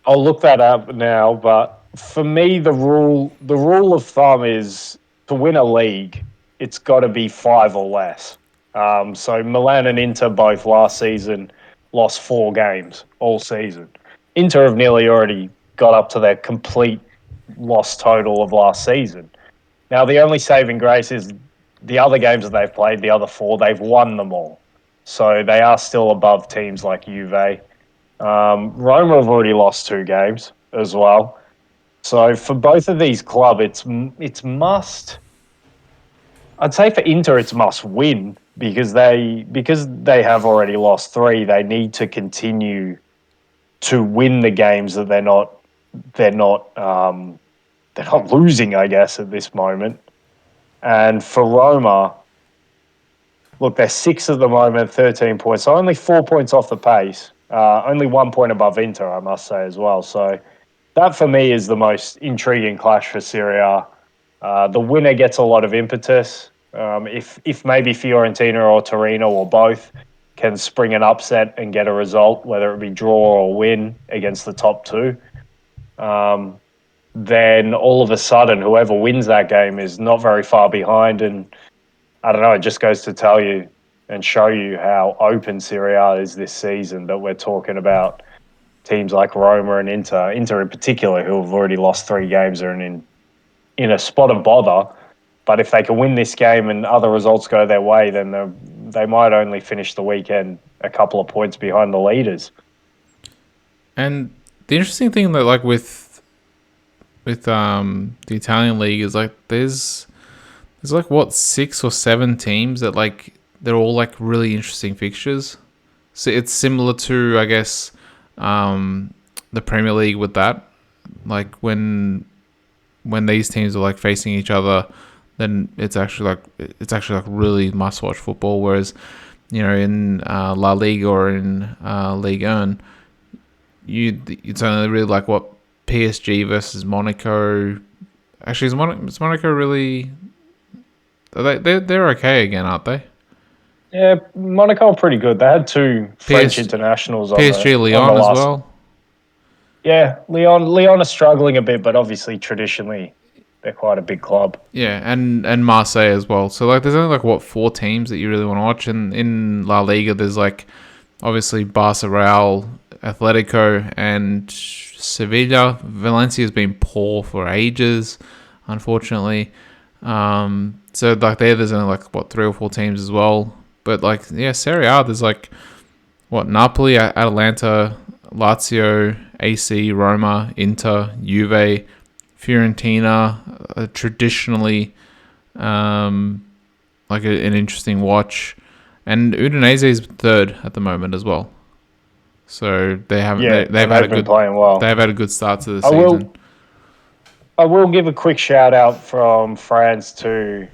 B: I'll look that up now, but for me, the rule of thumb is to win a league, it's got to be 5 or less. So Milan and Inter both last season lost 4 games all season. Inter have nearly already got up to their complete loss total of last season. Now the only saving grace is the other games that they've played, the other 4, they've won them all. So they are still above teams like Juve. Roma have already lost 2 games as well. So for both of these clubs, it's must. I'd say for Inter, it's must win because they have already lost 3. They need to continue to win the games that they're not losing, I guess, at this moment. And for Roma, look, they're 6th at the moment, 13 points, so only 4 points off the pace. Only 1 point above Inter, I must say as well. So that for me is the most intriguing clash for Serie A. The winner gets a lot of impetus. If maybe Fiorentina or Torino or both can spring an upset and get a result, whether it be draw or win against the top 2, then all of a sudden whoever wins that game is not very far behind. And I don't know, it just goes to tell you and show you how open Serie A is this season, that we're talking about teams like Roma and Inter in particular, who have already lost 3 games, are in a spot of bother. But if they can win this game and other results go their way, then they might only finish the weekend a couple of points behind the leaders.
A: And the interesting thing that like with the Italian league is like there's like what 6 or 7 teams that like they're all like really interesting fixtures. So it's similar to I guess the Premier League with that. Like when these teams are like facing each other, then it's actually like really must watch football. Whereas in La Liga or in Ligue 1, it's only really like what PSG versus Monaco. Actually, is Monaco really? They're okay again, aren't they?
B: Yeah, Monaco are pretty good. They had two French
A: PS,
B: internationals
A: PSG
B: on the
A: Lyon as
B: last.
A: well.
B: Yeah, Leon are struggling a bit, but obviously traditionally they're quite a big club.
A: Yeah, and Marseille as well. So like, there's only like what 4 teams that you really want to watch, and in La Liga, there's like obviously Barca, Real, Atletico, and Sevilla. Valencia's been poor for ages, unfortunately. So like there's only like what 3 or 4 teams as well. But like yeah, Serie A, there's like what Napoli, Atalanta, Lazio, AC, Roma, Inter, Juve, Fiorentina, traditionally like an interesting watch, and Udinese is third at the moment as well. So they have
B: Yeah,
A: they've
B: and
A: had a
B: they've been
A: good
B: playing well.
A: they've had a good start to the
B: I
A: season.
B: will I will give a quick shout out from France to.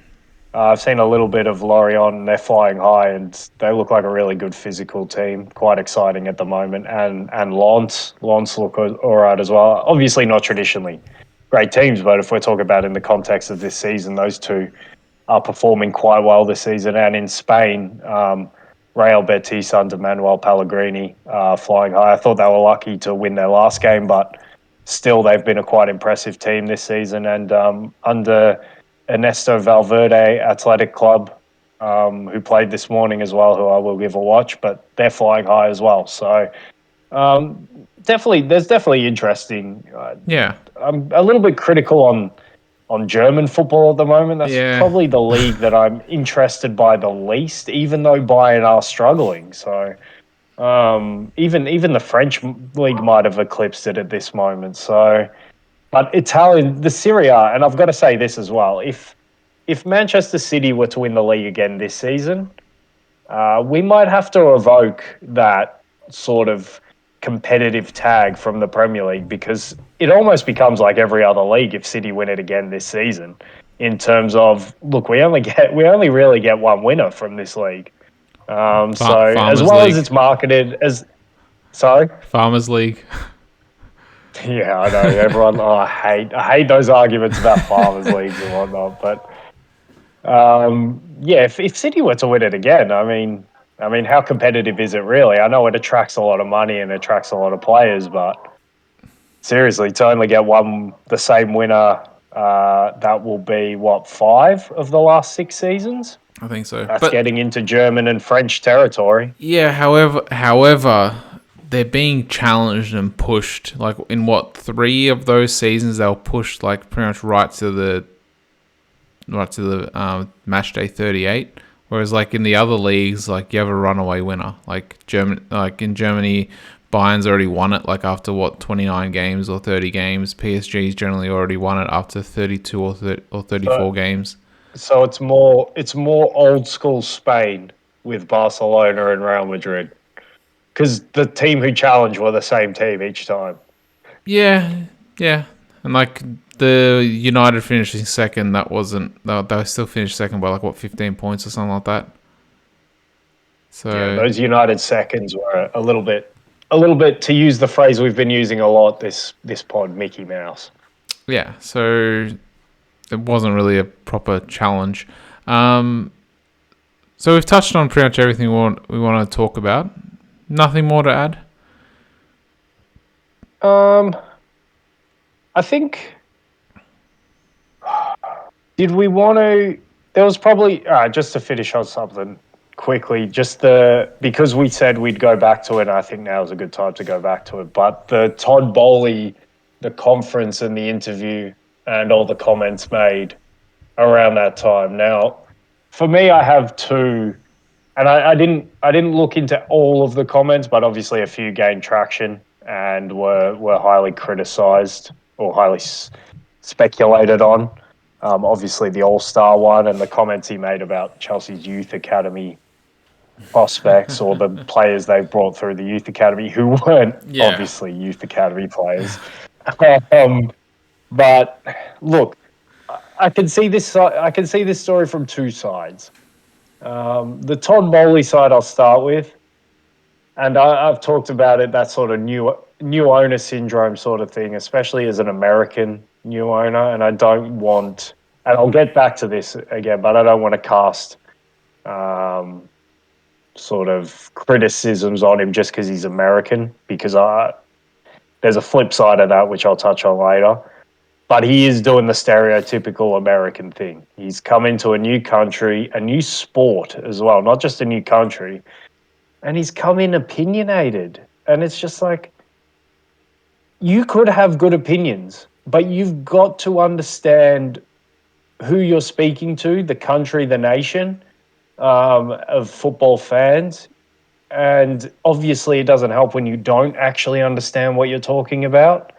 B: I've seen a little bit of Lorient. They're flying high, and they look like a really good physical team. Quite exciting at the moment. And Lens look all right as well. Obviously, not traditionally great teams, but if we're talking about in the context of this season, those two are performing quite well this season. And in Spain, Real Betis under Manuel Pellegrini flying high. I thought they were lucky to win their last game, but still, they've been a quite impressive team this season. And under Ernesto Valverde Athletic Club, who played this morning as well, who I will give a watch, but they're flying high as well. So there's definitely interesting.
A: Yeah,
B: I'm a little bit critical on German football at the moment. That's
A: yeah,
B: probably the league that I'm interested by the least, even though Bayern are struggling. So even the French league might have eclipsed it at this moment. So, but Italian, the Serie A, and I've got to say this as well. If Manchester City were to win the league again this season, we might have to evoke that sort of competitive tag from the Premier League because it almost becomes like every other league if City win it again this season. In terms of look, we only really get one winner from this league. So as
A: Farmers
B: well as
A: League,
B: it's marketed as sorry.
A: Farmers League.
B: Yeah, I know. Everyone, I hate those arguments about farmers leagues and whatnot. But yeah, if City were to win it again, I mean, how competitive is it really? I know it attracts a lot of money and attracts a lot of players, but seriously, to only get the same winner, that will be what 5 of the last 6 seasons.
A: I think so.
B: That's
A: But
B: getting into German and French territory.
A: yeah, however, they're being challenged and pushed. Like in what 3 of those seasons, they were pushed like pretty much right to the match day 38. Whereas like in the other leagues, like you have a runaway winner. Like in Germany, Bayern's already won it. Like after what 29 games or 30 games, PSG's generally already won it after 32 or 34
B: So,
A: games.
B: so it's more old school Spain with Barcelona and Real Madrid because the team who challenged were the same team each time.
A: Yeah, yeah, and like the United finishing second, that wasn't. They still finished second by like what 15 points or something like that.
B: Yeah,
A: So
B: those United seconds were a little bit to use the phrase we've been using a lot this pod, Mickey Mouse.
A: yeah, so it wasn't really a proper challenge. Um, so we've touched on pretty much everything we want to talk about. Nothing more to add.
B: Um, I think did we want to? There was probably just to finish on something quickly. Just because we said we'd go back to it. I think now is a good time to go back to it. But the Todd Boehly, the conference and the interview, and all the comments made around that time. Now, for me, I have two, and I didn't look into all of the comments, but obviously a few gained traction and were highly criticised or highly speculated on. Obviously, the All Star one and the comments he made about Chelsea's youth academy prospects or the players they've brought through the youth academy who weren't
A: Yeah,
B: obviously youth academy players. um, but look, I can see this. I can see this story from two sides. The Todd Boehly side, I'll start with. And I've talked about it, that sort of new owner syndrome sort of thing, especially as an American new owner. And I don't want, and I'll get back to this again, but I don't want to cast um, sort of criticisms on him just because he's American, because there's a flip side of that, which I'll touch on later. But he is doing the stereotypical American thing. He's come into a new country, a new sport as well, not just a new country. And he's come in opinionated. And it's just like, you could have good opinions, but you've got to understand who you're speaking to, the country, the nation of football fans. And obviously, it doesn't help when you don't actually understand what you're talking about.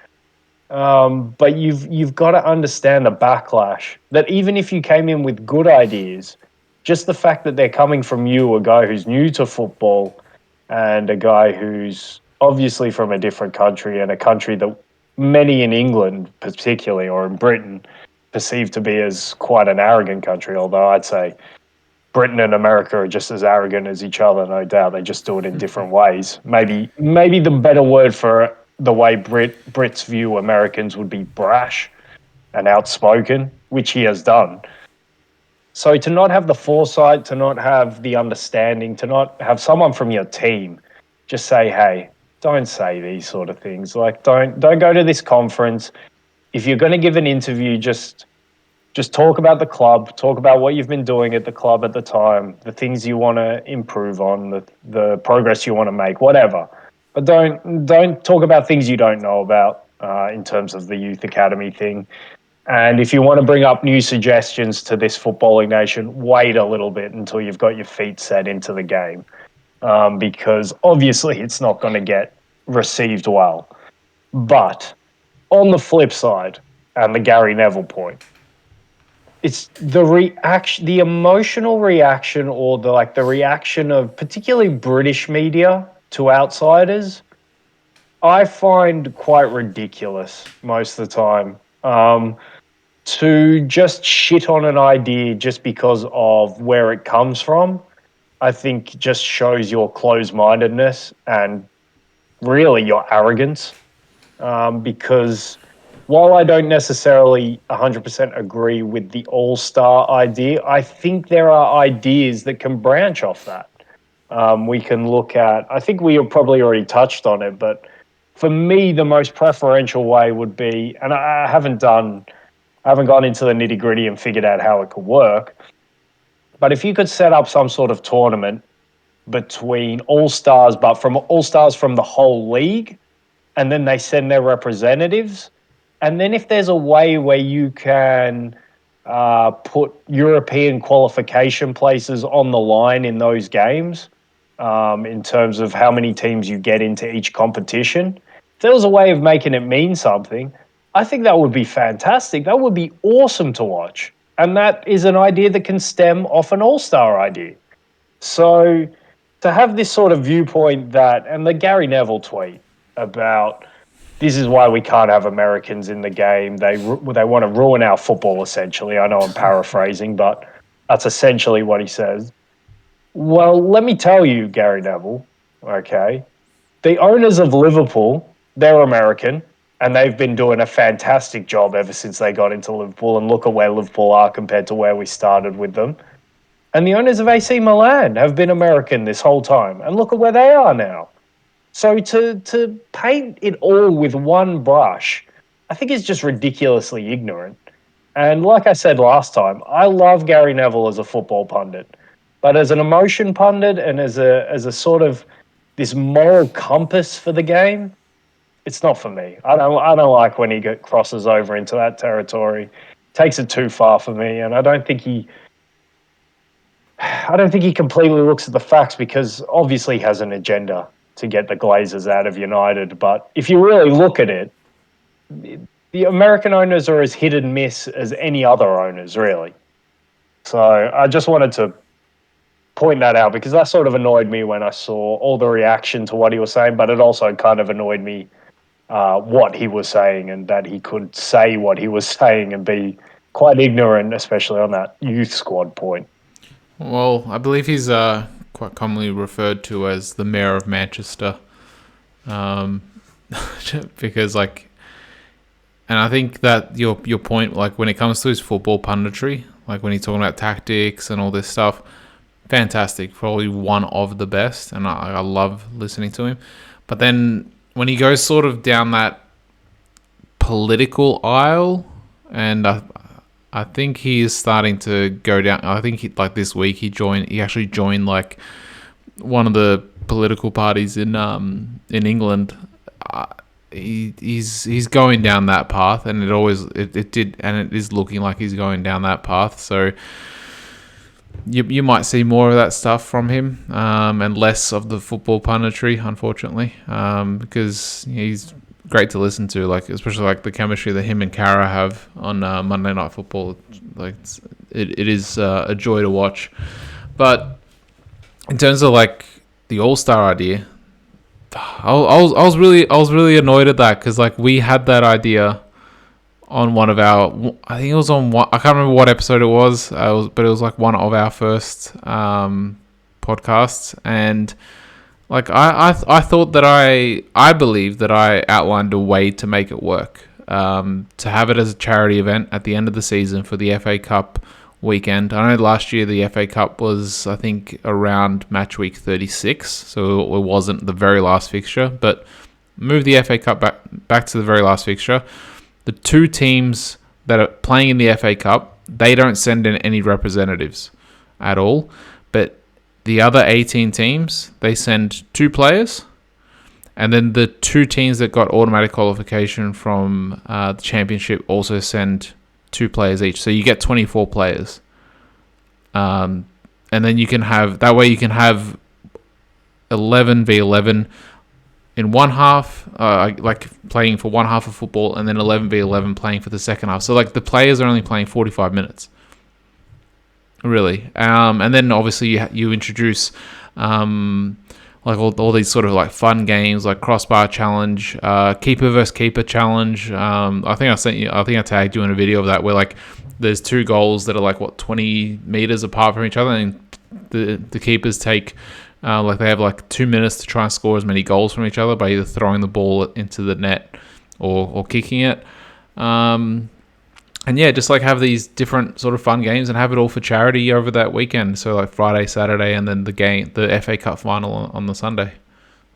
B: But you've got to understand the backlash that even if you came in with good ideas, just the fact that they're coming from you, a guy who's new to football, and a guy who's obviously from a different country and a country that many in England, particularly, or in Britain, perceive to be as quite an arrogant country. Although I'd say Britain and America are just as arrogant as each other, no doubt. They just do it in different ways. Maybe the better word for the way Brits view Americans would be brash and outspoken, which he has done. So to not have the foresight, to not have the understanding, to not have someone from your team just say, "Hey, don't say these sort of things. Like, don't go to this conference. If you're going to give an interview, just talk about the club, talk about what you've been doing at the club at the time, the things you want to improve on, the progress you want to make, whatever. But don't talk about things you don't know about in terms of the youth academy thing. And if you want to bring up new suggestions to this footballing nation, wait a little bit until you've got your feet set into the game, because obviously it's not going to get received well. But on the flip side, and the Gary Neville point, it's the reaction, the emotional reaction, or the reaction of particularly British media to outsiders. I find quite ridiculous most of the time. To just shit on an idea just because of where it comes from, I think just shows your closed-mindedness and really your arrogance. Because while I don't necessarily 100% agree with the all-star idea, I think there are ideas that can branch off that. We can look at, I think we probably already touched on it, but for me, the most preferential way would be, and I haven't gone into the nitty gritty and figured out how it could work, but if you could set up some sort of tournament between all-stars, but from all-stars from the whole league, and then they send their representatives. And then if there's a way where you can put European qualification places on the line in those games, in terms of how many teams you get into each competition, if there was a way of making it mean something, I think that would be fantastic. That would be awesome to watch. And that is an idea that can stem off an all-star idea. So to have this sort of viewpoint that, and the Gary Neville tweet about this is why we can't have Americans in the game. They want to ruin our football, essentially. I know I'm paraphrasing, but that's essentially what he says. Well, let me tell you, Gary Neville, okay, the owners of Liverpool, they're American, and they've been doing a fantastic job ever since they got into Liverpool, and look at where Liverpool are compared to where we started with them. And the owners of AC Milan have been American this whole time, and look at where they are now. So to paint it all with one brush, I think is just ridiculously ignorant. And like I said last time, I love Gary Neville as a football pundit, but as an emotion pundit and as a sort of this moral compass for the game, it's not for me. I don't like when he crosses over into that territory. Takes it too far for me, and I don't think he completely looks at the facts, because obviously he has an agenda to get the Glazers out of United. But if you really look at it, the American owners are as hit and miss as any other owners, really. So I just wanted to point that out, because that sort of annoyed me when I saw all the reaction to what he was saying, but it also kind of annoyed me what he was saying, and that he could say what he was saying and be quite ignorant, especially on that youth squad point.
A: Well, I believe he's quite commonly referred to as the Mayor of Manchester, because like, and I think that your point, like when it comes to his football punditry, like when he's talking about tactics and all this stuff, fantastic, probably one of the best, and I love listening to him. But then when he goes sort of down that political aisle, and I think he is starting to go down. I think like this week he actually joined like one of the political parties in England. He's going down that path, and it did, and it is looking like he's going down that path. So you might see more of that stuff from him, and less of the football punditry, unfortunately, because he's great to listen to, like especially like the chemistry that him and Kara have on Monday Night Football. Like it is a joy to watch. But in terms of like the All-Star idea, I was really annoyed at that, because like we had that idea on one of our, I think it was on one, I can't remember what episode it was, but it was like one of our first podcasts, and like I thought that I believed that I outlined a way to make it work, to have it as a charity event at the end of the season for the FA Cup weekend. I know last year the FA Cup was, I think, around match week 36, so it wasn't the very last fixture, but move the FA Cup back to the very last fixture. The two teams that are playing in the FA Cup, they don't send in any representatives at all, but the other 18 teams, they send 2 players, and then the 2 teams that got automatic qualification from the championship also send 2 players each. So you get 24 players. And then you can have 11v11 in one half, like playing for one half of football, and then 11v11 playing for the second half. So like the players are only playing 45 minutes. Really. And then obviously you introduce like all these sort of like fun games like crossbar challenge, keeper versus keeper challenge. I think I tagged you in a video of that, where like there's 2 goals that are like 20 meters apart from each other, and the keepers take like they have like 2 minutes to try and score as many goals from each other by either throwing the ball into the net or kicking it. And yeah, just like have these different sort of fun games and have it all for charity over that weekend. So like Friday, Saturday, and then the FA Cup final on the Sunday.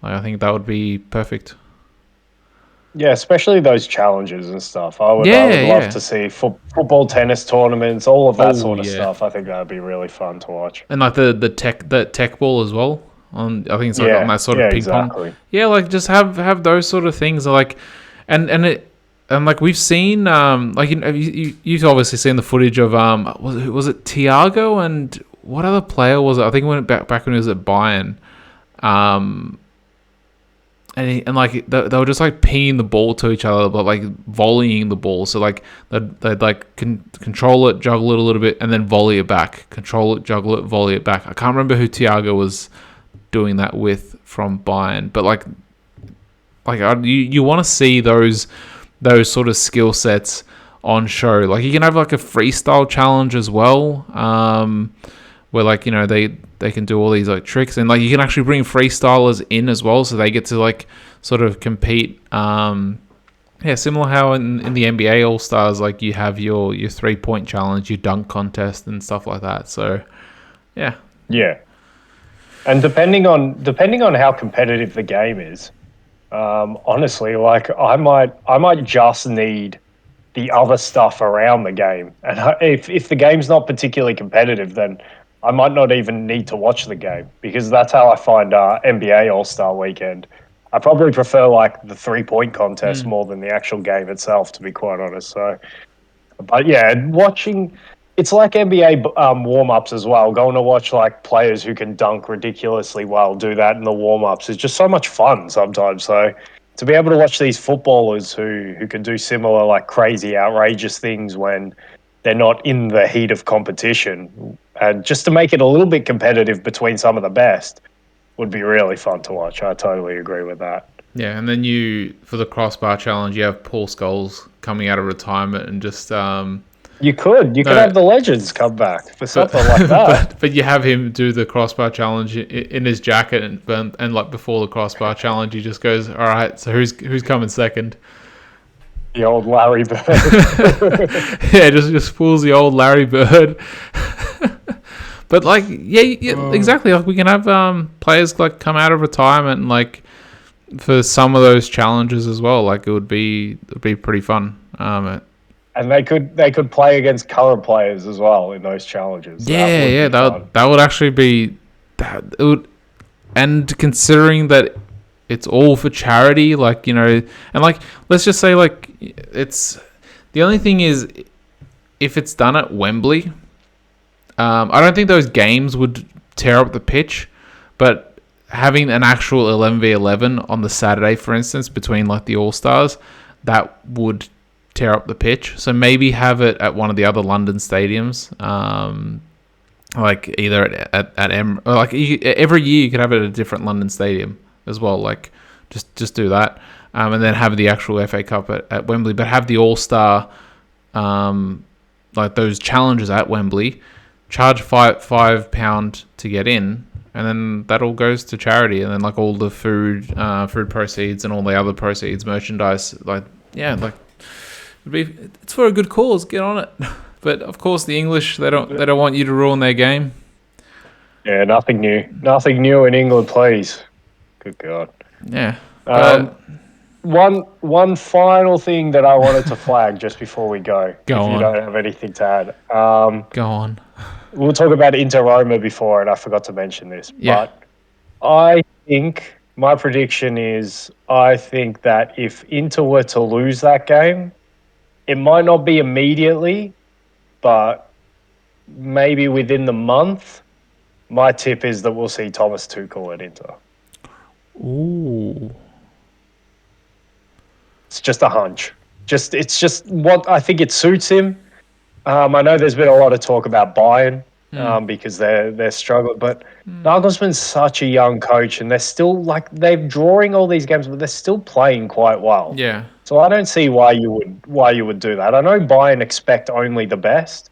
A: Like, I think that would be perfect.
B: Yeah, especially those challenges and stuff. I would love to see football, tennis tournaments, all of that sort of stuff. I think that would be really fun to watch.
A: And like the tech ball as well. I think it's like on that sort of ping pong. Yeah, like just have those sort of things, like and like we've seen, like you've obviously seen the footage of was it Thiago and what other player was it? I think when back when he was at Bayern, and like they were just like pinging the ball to each other, but like volleying the ball. So like they'd like control it, juggle it a little bit, and then volley it back. Control it, juggle it, volley it back. I can't remember who Thiago was doing that with from Bayern, but like you want to see those sort of skill sets on show. Like you can have like a freestyle challenge as well, where like, you know, they can do all these like tricks, and like you can actually bring freestylers in as well, so they get to like sort of compete. Similar how in the NBA All Stars, like you have your 3-point challenge, your dunk contest, and stuff like that. So yeah.
B: And depending on how competitive the game is, honestly, like I might just need the other stuff around the game, and if the game's not particularly competitive, then I might not even need to watch the game, because that's how I find NBA All-Star Weekend. I probably prefer like the 3-point contest more than the actual game itself, to be quite honest. So, but yeah, watching, it's like NBA warm-ups as well. Going to watch like players who can dunk ridiculously well do that in the warm-ups is just so much fun sometimes. So to be able to watch these footballers who can do similar like crazy, outrageous things when they're not in the heat of competition, and just to make it a little bit competitive between some of the best, would be really fun to watch. I totally agree with that.
A: Yeah, and then for the crossbar challenge, you have Paul Scholes coming out of retirement and just
B: You could
A: No,
B: have the legends come back for something like that.
A: but you have him do the crossbar challenge in his jacket, and like before the crossbar challenge, he just goes, "All right, so who's coming second?"
B: The old Larry Bird.
A: Yeah, just fools the old Larry Bird. But like, yeah, exactly. Like we can have players like come out of retirement and like for some of those challenges as well. Like it'd be pretty fun.
B: And they could play against current players as well in those challenges. That
A: Yeah,
B: would
A: yeah,
B: be fun.
A: that would actually be that. It would, and considering that it's all for charity, like and like let's just say like it's the only thing is if it's done at Wembley, I don't think those games would tear up the pitch, but having an actual 11v11 on the Saturday, for instance, between like the All Stars, that would tear up the pitch. So maybe have it at one of the other London stadiums. Like either at or like every year you could have it at a different London stadium as well. Like just do that, and then have the actual FA Cup at Wembley, but have the All Star, like those challenges at Wembley. Charge £5 to get in, and then that all goes to charity, and then like all the food proceeds and all the other proceeds, merchandise, like yeah, like it's for a good cause. Get on it. But of course, the English they don't want you to ruin their game.
B: Yeah, nothing new. Nothing new in England, please. Good God.
A: Yeah,
B: Um,
A: but
B: one final thing that I wanted to flag just before we go,
A: go
B: if you
A: on,
B: don't have anything to add.
A: go on.
B: We'll talk about Inter Roma before, and I forgot to mention this,
A: Yeah.
B: but I think my prediction is I think that if Inter were to lose that game, it might not be immediately, but maybe within the month. My tip is that we'll see Thomas Tuchel at Inter.
A: Ooh.
B: It's just a hunch. It's just what I think it suits him. I know there's been a lot of talk about Bayern because they're struggling, but Nagelsmann's such a young coach, and they're still like they're drawing all these games, but they're still playing quite well.
A: Yeah.
B: So I don't see why you would do that. I know Bayern expect only the best,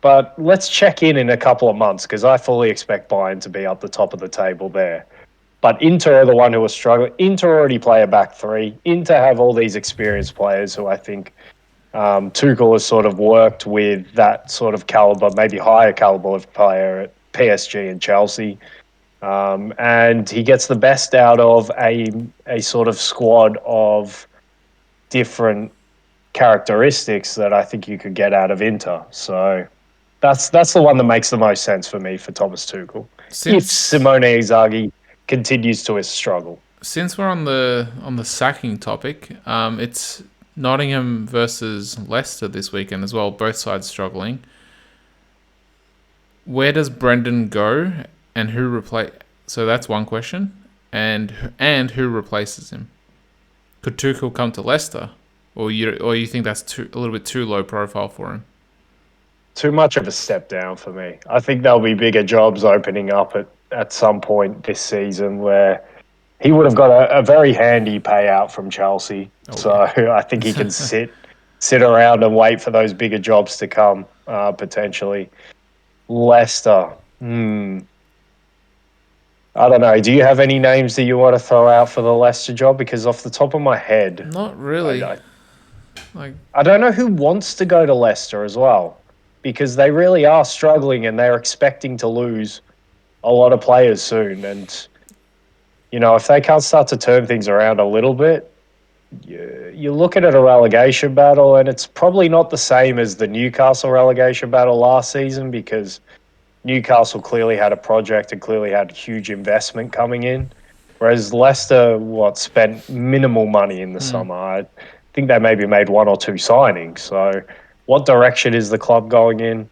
B: but let's check in a couple of months because I fully expect Bayern to be up the top of the table there. But Inter are the one who are struggling. Inter already play a back three. Inter have all these experienced players who I think Tuchel has sort of worked with that sort of caliber, maybe higher caliber of player at PSG and Chelsea. And he gets the best out of a sort of squad of different characteristics that I think you could get out of Inter. So that's the one that makes the most sense for me for Thomas Tuchel. If Simone Inzaghi continues to struggle.
A: Since we're on the sacking topic, it's Nottingham versus Leicester this weekend as well. Both sides struggling. Where does Brendan go, and who replace? So that's one question, and who replaces him? Could Tuchel come to Leicester, or you think that's a little bit too low profile for him?
B: Too much of a step down for me. I think there'll be bigger jobs opening up at some point this season where he would have got a very handy payout from Chelsea. I think he can sit around and wait for those bigger jobs to come, potentially. Leicester. I don't know. Do you have any names that you want to throw out for the Leicester job? Because off the top of my head,
A: Not really.
B: I don't know who wants to go to Leicester as well, because they really are struggling and they're expecting to lose a lot of players soon. And, if they can't start to turn things around a little bit, you're looking at a relegation battle, and it's probably not the same as the Newcastle relegation battle last season because Newcastle clearly had a project and clearly had huge investment coming in, whereas Leicester, spent minimal money in the summer. I think they maybe made one or two signings. So what direction is the club going in?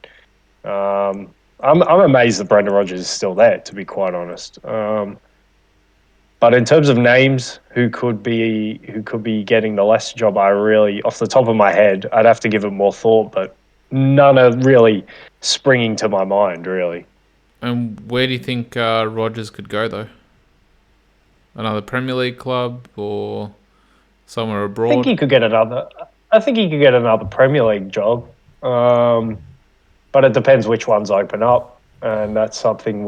B: I'm amazed that Brendan Rodgers is still there, to be quite honest. But in terms of names who could be getting the Leicester job, I really, off the top of my head, I'd have to give it more thought, but none are really springing to my mind, really.
A: And where do you think Rodgers could go though? Another Premier League club or somewhere abroad?
B: I think he could get another Premier League job. But it depends which ones open up, and that's something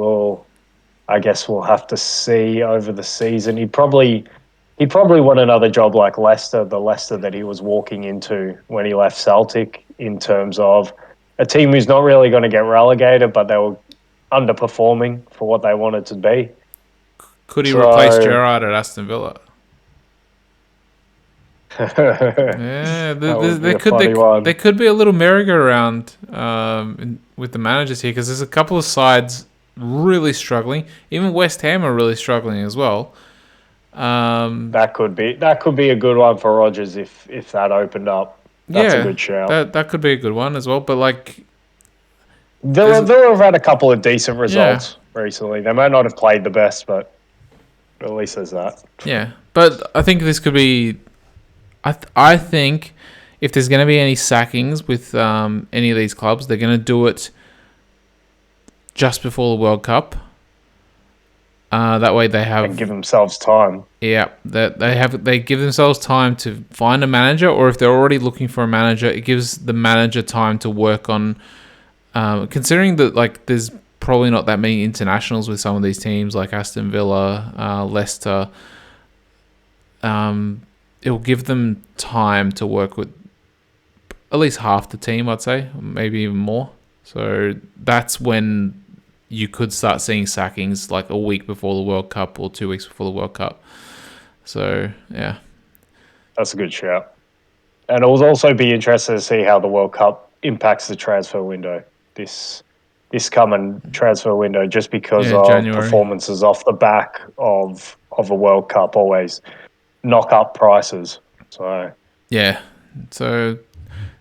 B: I guess we'll have to see over the season. He'd probably want another job like Leicester, the Leicester that he was walking into when he left Celtic, in terms of a team who's not really going to get relegated, but they were underperforming for what they wanted to be.
A: Could he replace
B: So
A: Gerrard at Aston Villa? Yeah,
B: that would be a funny
A: there
B: one.
A: could be a little merry-go-round with the managers here, because there's a couple of sides really struggling. Even West Ham are really struggling as well.
B: That could be a good one for Rodgers if that opened up. That's a
A: Yeah,
B: good shout.
A: that could be a good one as well. But like,
B: They'll
A: there's
B: they'll have had a couple of decent
A: yeah,
B: results recently. They might not have played the best, but at least there's that.
A: yeah. But I think this could be. I think if there's going to be any sackings with any of these clubs, they're going to do it just before the World Cup. That way they have
B: And give themselves time.
A: that they give themselves time to find a manager, or if they're already looking for a manager, it gives the manager time to work on. Considering that like there's probably not that many internationals with some of these teams like Aston Villa, Leicester. It'll give them time to work with at least half the team, I'd say, maybe even more. So that's when you could start seeing sackings like a week before the World Cup or 2 weeks before the World Cup. So, yeah.
B: That's a good shout. And it will also be interesting to see how the World Cup impacts the transfer window this coming transfer window, just because
A: Yeah,
B: of
A: January.
B: performances off the back of a World Cup always knock up prices. So
A: Yeah. So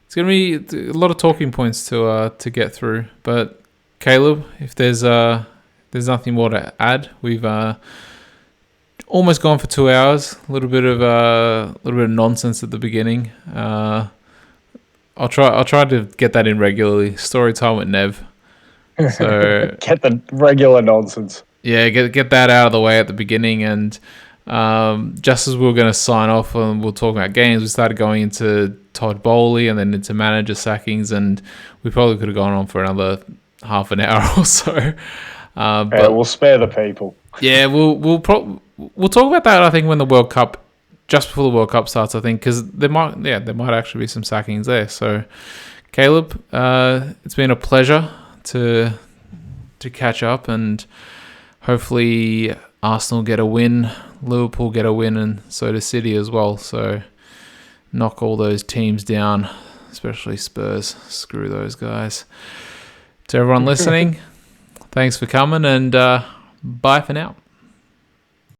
A: it's going to be a lot of talking points to get through. But Caleb, if there's nothing more to add, we've almost gone for 2 hours. A little bit of nonsense at the beginning. I'll try to get that in regularly. Story time with Nev. So
B: get the regular nonsense.
A: yeah, get that out of the way at the beginning, and just as we were going to sign off and we'll talk about games, we started going into Todd Boehly and then into manager sackings, and we probably could have gone on for another half an hour or so. But
B: we'll spare the people.
A: yeah, we'll talk about that. I think when the World Cup, just before the World Cup starts, I think, because there might actually be some sackings there. So, Caleb, it's been a pleasure to catch up, and hopefully Arsenal get a win, Liverpool get a win, and so does City as well. So knock all those teams down, especially Spurs. Screw those guys. To everyone listening, thanks for coming, and bye for now.